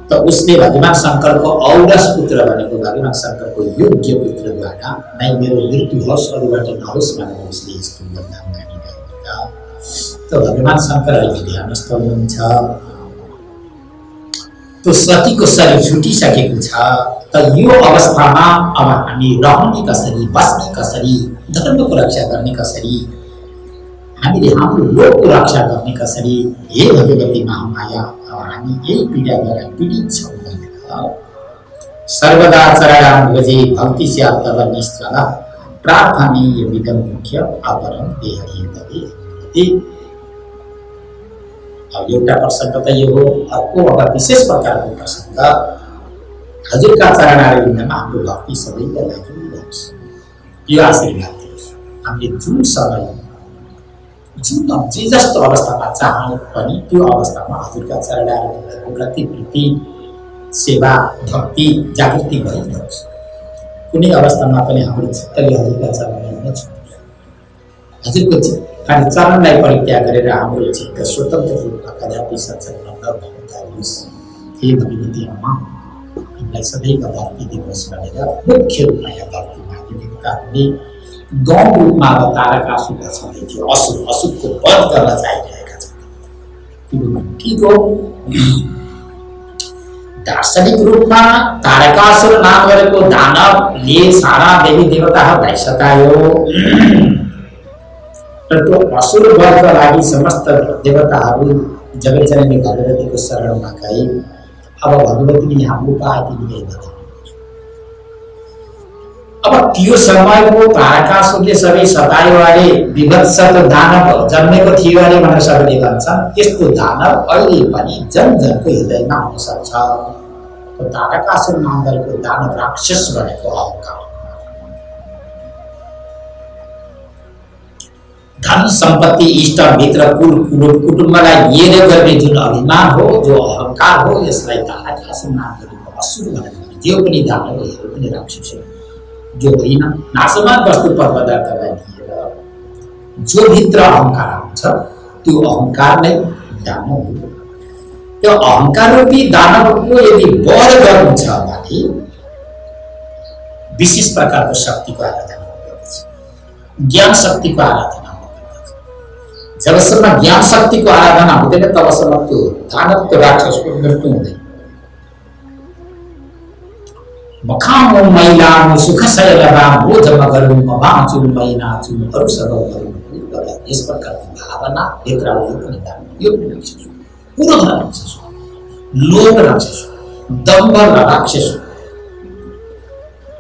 त उसले भगवान शङ्करको औरस पुत्र भनेको भगवान शङ्करको योग्य पुत्रद्वारा नै मेरो मृत्यु होस्, अरूबाट नहोस् भनेर उसले यस्तो वरदान मागिरहेको छ। त भगवान शङ्कर अहिले ध्यानस्थ हुनुहुन्छ। तो सतीको शरीर छुटिसकेको छ। त यो अवस्थामा अब हामी रहने कसरी, बस्ने कसरी, धर्मको रक्षा गर्ने कसरी, हामीले हाम्रो लोकको रक्षा गर्ने कसरी? हे भगवती महामाया, अब हामी यही पीडाद्वारा पीडित छौँ भनेर सर्वदा चरणाम्बुजे भक्ति स्यात् तव निश्चल प्रार्थनीय विदं मुख्य अपरं देहये तदे। अब एउटा प्रसङ्ग त यो हो। अर्को अब विशेष प्रकारको प्रसङ्ग, हजुरका चरणारविन्दमा हाम्रो भक्ति सबैका लागि होस्। यो आशीर्वाद दियोस्। हामीले जुन समय, जुन जे जस्तो अवस्थामा चाहे पनि त्यो अवस्थामा हजुरका चरणारविन्दको प्रति प्रीति, सेवा, भक्ति, जागृति भइरहोस्। कुनै अवस्थामा पनि हाम्रो चित्तले हजुरका चरणमा नछुटोस्। हजुरको चरणलाई परित्याग गरेर हाम्रो चित्त स्वतन्त्र रूपमा कदापि सञ्चलन नभइयोस्। हे भगवती अम्मा, हामीलाई सधैँ भक्ति दिनुहोस् भनेर मुख्य रूपमा यहाँ भक्ति माग्ने देवताहरूले गौण रूपमा अब तारकासुरलाई छँदै थियो। अशुभको वध गर्न चाहिरहेका छन्। त्यो ठिक हो। दार्शनिक रूपमा तारकासुर नाम गरेको दानवले सारा देवी देवताहरूलाई सतायो र त्यो असुर वधका लागि समस्त देवताहरू जगतजननी भगवतीको शरणमा गए। अब भगवतीले यहाँ उपाय दिँदै भने अब त्यो समयको तारकासुरले सबै सतायो अरे, विभत्स दानव जन्मेको थियो अरे भनेर सबैले भन्छन्। त्यस्तो दानव अहिले पनि जनजनको हृदयमा हुन सक्छ। तारकासुर नाम गरेको दानव राक्षस भनेको अहंकार, धन सम्पत्ति, इष्ट मित्र, कुल कुटुम्बलाई लिएर गर्ने जुन अभिमान हो, जो अहंकार हो, यसलाई तारकासुर नाम गरेको असुर भनेर जो पनि दानव हो, यो पनि राक्षस हो। जो होइन नाशमान वस्तु पदार्थलाई लिएर जो भित्र अहंकार हुन्छ त्यो अहंकार नै दानव हो। त्यो अहंकार रूपी दानवको यदि वध गर्नु छ भने विशेष प्रकारको शक्तिको आराधना गर्नुपर्छ, ज्ञान शक्तिको आराधना गर्नुपर्छ। जबसम्म ज्ञान शक्तिको आराधना हुँदैन तबसम्म त्यो दानव त्यो राक्षसको मृत्यु हुँदैन। मखामो मैलामो सुखशैलरामो जमगरु मबाचु मैनाचु अरु सब गरु यस प्रकारको भावना भित्रले पनि दान यो पनि राक्षस पूर्ण राक्षस लोभ राक्षस दम्भ राक्षस।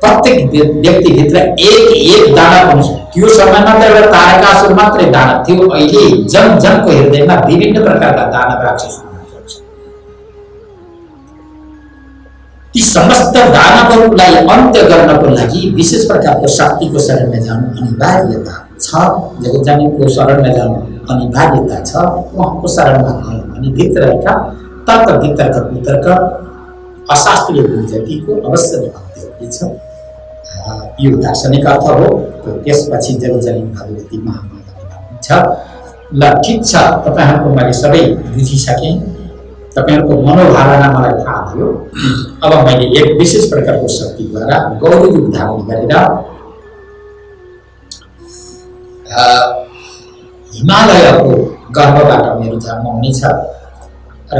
प्रत्येक व्यक्ति भित्र एक एक दाना हुन्छ। त्यो समयमा त एउटा तारकासुर मात्रै दानव थियो, अहिले जन जनको हृदयमा विभिन्न प्रकारका दानव राक्षस हुनुहुन्छ। ती समस्त दानवहरूलाई अन्त्य गर्नको लागि विशेष प्रकारको शक्तिको शरणमा जानु अनिवार्यता छ। जगज्जननीको शरणमा जानु अनिवार्यता छ। उहाँको शरणमा गयो भने भित्रका तर्क वितर्क कुतर्क अशास्त्रीय बुझतीको अवश्य अन्त्य हुनेछ। यो दार्शनिक अर्थ हो। त्यसपछि जगज्जननी भगवती महामाया हुन्छ। ल ठिक छ, तपाईहरुको मैले सबै बुझिसकेँ, तपाईहरुको मनोभावना मलाई थाहा भयो। अब मैले एक विशेष प्रकारको शक्तिद्वारा गौरी रूप धारण गरेर हिमालयको गर्भबाट मेरो जन्म हुनेछ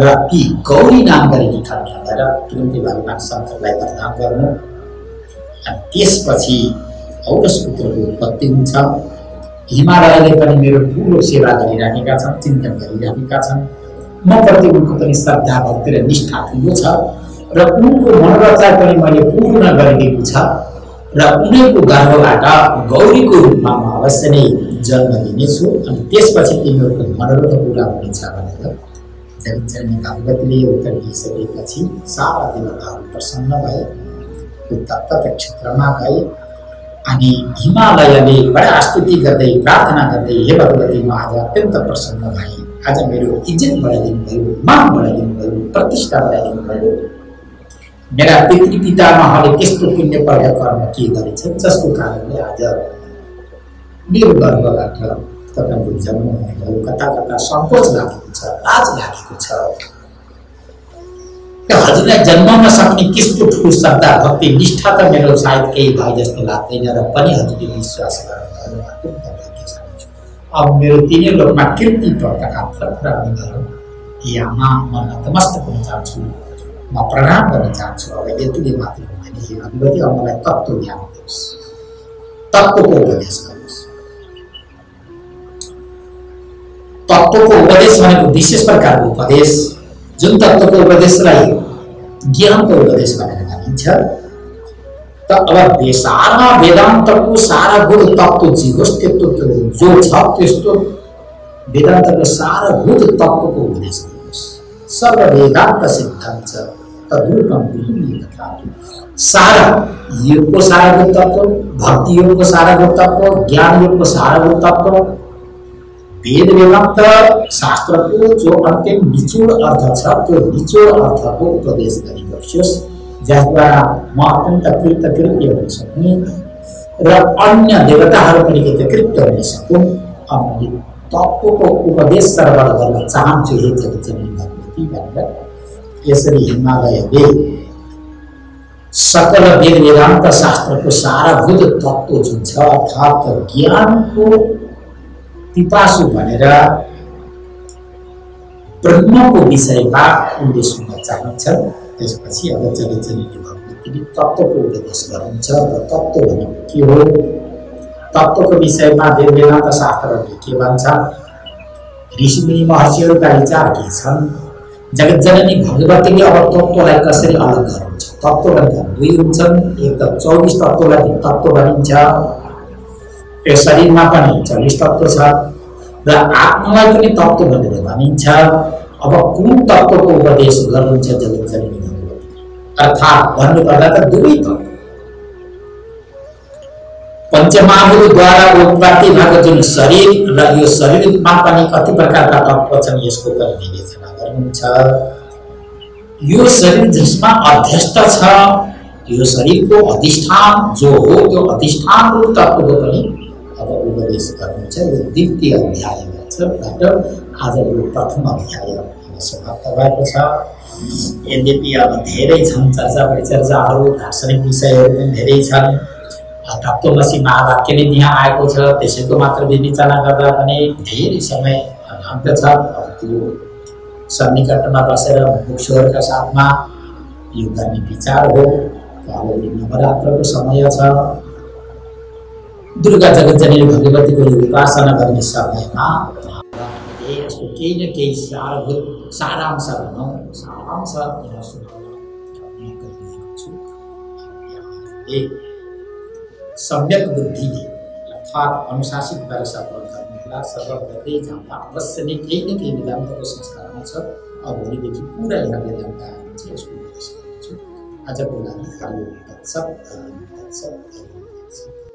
र ती गौरी नाम गरेकी कन्यालाई तुरुन्तै भगवान शङ्करलाई वरदान गर्नु। अनि त्यसपछि औरस पुत्रको उत्पत्ति हुन्छ। हिमालयले पनि मेरो ठुलो सेवा गरिराखेका छन्, चिन्तन गरिराखेका छन्। म प्रति उनको पनि श्रद्धा भक्ति र निष्ठा ठुलो छ र उनको मनोरथलाई पनि मैले पूर्ण गरिदिएको छ र उनीको गर्भबाट गौरीको रूपमा म अवश्य नै जन्म लिनेछु। अनि त्यसपछि तिनीहरूको मनोरथ पूरा हुनेछ भनेर जगज्जननी भगवतीले उत्तर दिइसकेपछि सारा देवताहरू प्रसन्न भए। तत्त क्षेत्रमा गए अनि हिमालयले बडा स्तुति गर्दै प्रार्थना गर्दै, हे भगवती म आज अत्यन्त प्रसन्न भए, आज मेरो इज्जत बढाइदिनु भयो, मान बढाइदिनु भयो, प्रतिष्ठा बढाइदिनु भयो। मेरा पितृपितामहले त्यस्तो पुण्य पर्य कर्म के गरेछ जसको कारणले आज मेरो गर्भबाट तपाईको जन्म हुने भयो। कता कता सङ्कोच लागेको छ, लाज लागेको छ। हजुरलाई जन्ममा सक्ने त्यस्तो ठुलो श्रद्धा भक्ति निष्ठा त मेरो सायद केही भए जस्तो लाग्दैन र पनि हजुरले विश्वास गर्नुभयो, अत्यन्त भाग्यशाली छु। अब मेरो तिनै लोकमा कीर्ति प्रकाश फर्काउने गरौँ। हे आमा, म नतमस्तक हुन चाहन्छु, म प्रणाम गर्न चाहन्छु। अब यतिले मात्र हुँदैन। हे भगवती, अब मलाई तत्त्व ज्ञान दिनुहोस्, तत्त्वको उपदेश गर्नुहोस्। तत्त्वको उपदेश भनेको विशेष प्रकारको उपदेश, जुन तत्त्वको उपदेशलाई ज्ञानको उपदेश भनेर भनिन्छ। त अब सारा वेदान्तको सारभूत तत्त्व जे होस्, त्यो जो छ त्यस्तो वेदान्तको सारभूत तत्त्वको उपदेश गर्नुहोस्। सर्व वेदान्त सिद्धं च तद्रूपं विहीन तथापि। सारा योगको सारभूत तत्त्व, भक्ति योगको सारभूत तत्त्व, ज्ञान योगको सारभूत तत्त्व, वेद वेदान्त शास्त्रको जो अन्तिम निचोड अर्थ छ त्यो निचोड अर्थको उपदेश गरिबस्योस्, जसद्वारा म अत्यन्त कृतकृत्य हुन सक्ने र अन्य देवताहरू पनि कृतकृत्य हुन सकुन्। अब मैले तत्त्वको उपदेश श्रवण गर्न चाहन्छु हे जगज्जननी भगवती भनेर यसरी हिमालयले सकल वेद वेदान्त शास्त्रको सारभूत तत्त्व जुन छ अर्थात् ज्ञानको पिपासु भनेर ब्रह्मको विषयमा उनले सुन्न चाहन्छन्। त्यसपछि अब जगज्जननी भगवतीले तत्त्वको उपदेश गर्नुहुन्छ। र तत्त्व भनेको के हो, तत्त्वको विषयमा वेद वेदान्त शास्त्रहरूले के भन्छ, ऋषिमुनि महर्षिहरूका विचार के छन्। जगज्जननी भगवतीले अब तत्त्वलाई कसरी अलग गर्नुहुन्छ। तत्त्व भनेका दुई हुन्छन्, एक त 24 तत्त्वलाई तत्त्व भनिन्छ, यो शरीरमा पनि 24 तत्त्व छ र आत्मालाई पनि तत्त्व भनेर भनिन्छ। अब कुन तत्त्वको उपदेश गर्नुहुन्छ जगज्जननी भगवती, अर्थात् भन्नुपर्दा त दुवै तत्त्व। पञ्चमहाभूतद्वारा उत्पत्ति भएको जुन शरीर र यो शरीरमा पनि कति प्रकारका तत्त्व छन् यसको पनि विवेचना गर्नुहुन्छ। यो शरीर जसमा अध्यस्त छ, यो शरीरको अधिष्ठान जो हो त्यो अधिष्ठान रूप तत्त्वको पनि अब उपदेश गर्नुहुन्छ। यो द्वितीय अध्यायबाट आज यो प्रथम अध्याय समाप्त भएको छ। यद्यपि अब धेरै छन् चर्चा परिचर्चाहरू, दार्शनिक विषयहरू पनि धेरै छन्। तत्त्वमसी महावाक्य नै त्यहाँ आएको छ, त्यसैको मात्र विवेचना गर्दा पनि धेरै समय लाग्दछ। अब त्यो सन्निकटमा बसेर मुमुक्षुहरूका साथमा यो गर्ने विचार हो। अब यो नवरात्रको समय छ, दुर्गा जगतजननी भगवतीको उपासना गर्ने समयमा हामीले यसको केही न केही सारांश भनौँ, सारांश यहाँ सुनाउन गइरहेको छु। सम्यक बुद्धिले अर्थात् अनुशासित भएर सफल गर्नुहोला। सफल गर्दै जाँदा अवश्य नै केही न केही वेदान्तको संस्कारमा छ। अब भोलिदेखि पुरा यहाँ वेदान्त आइन्छ, यसको उपदेश गर्छु। आजको लागि हरिओम तत्सत्, हरिओम तत्सत्, हरिओम तत्सत्।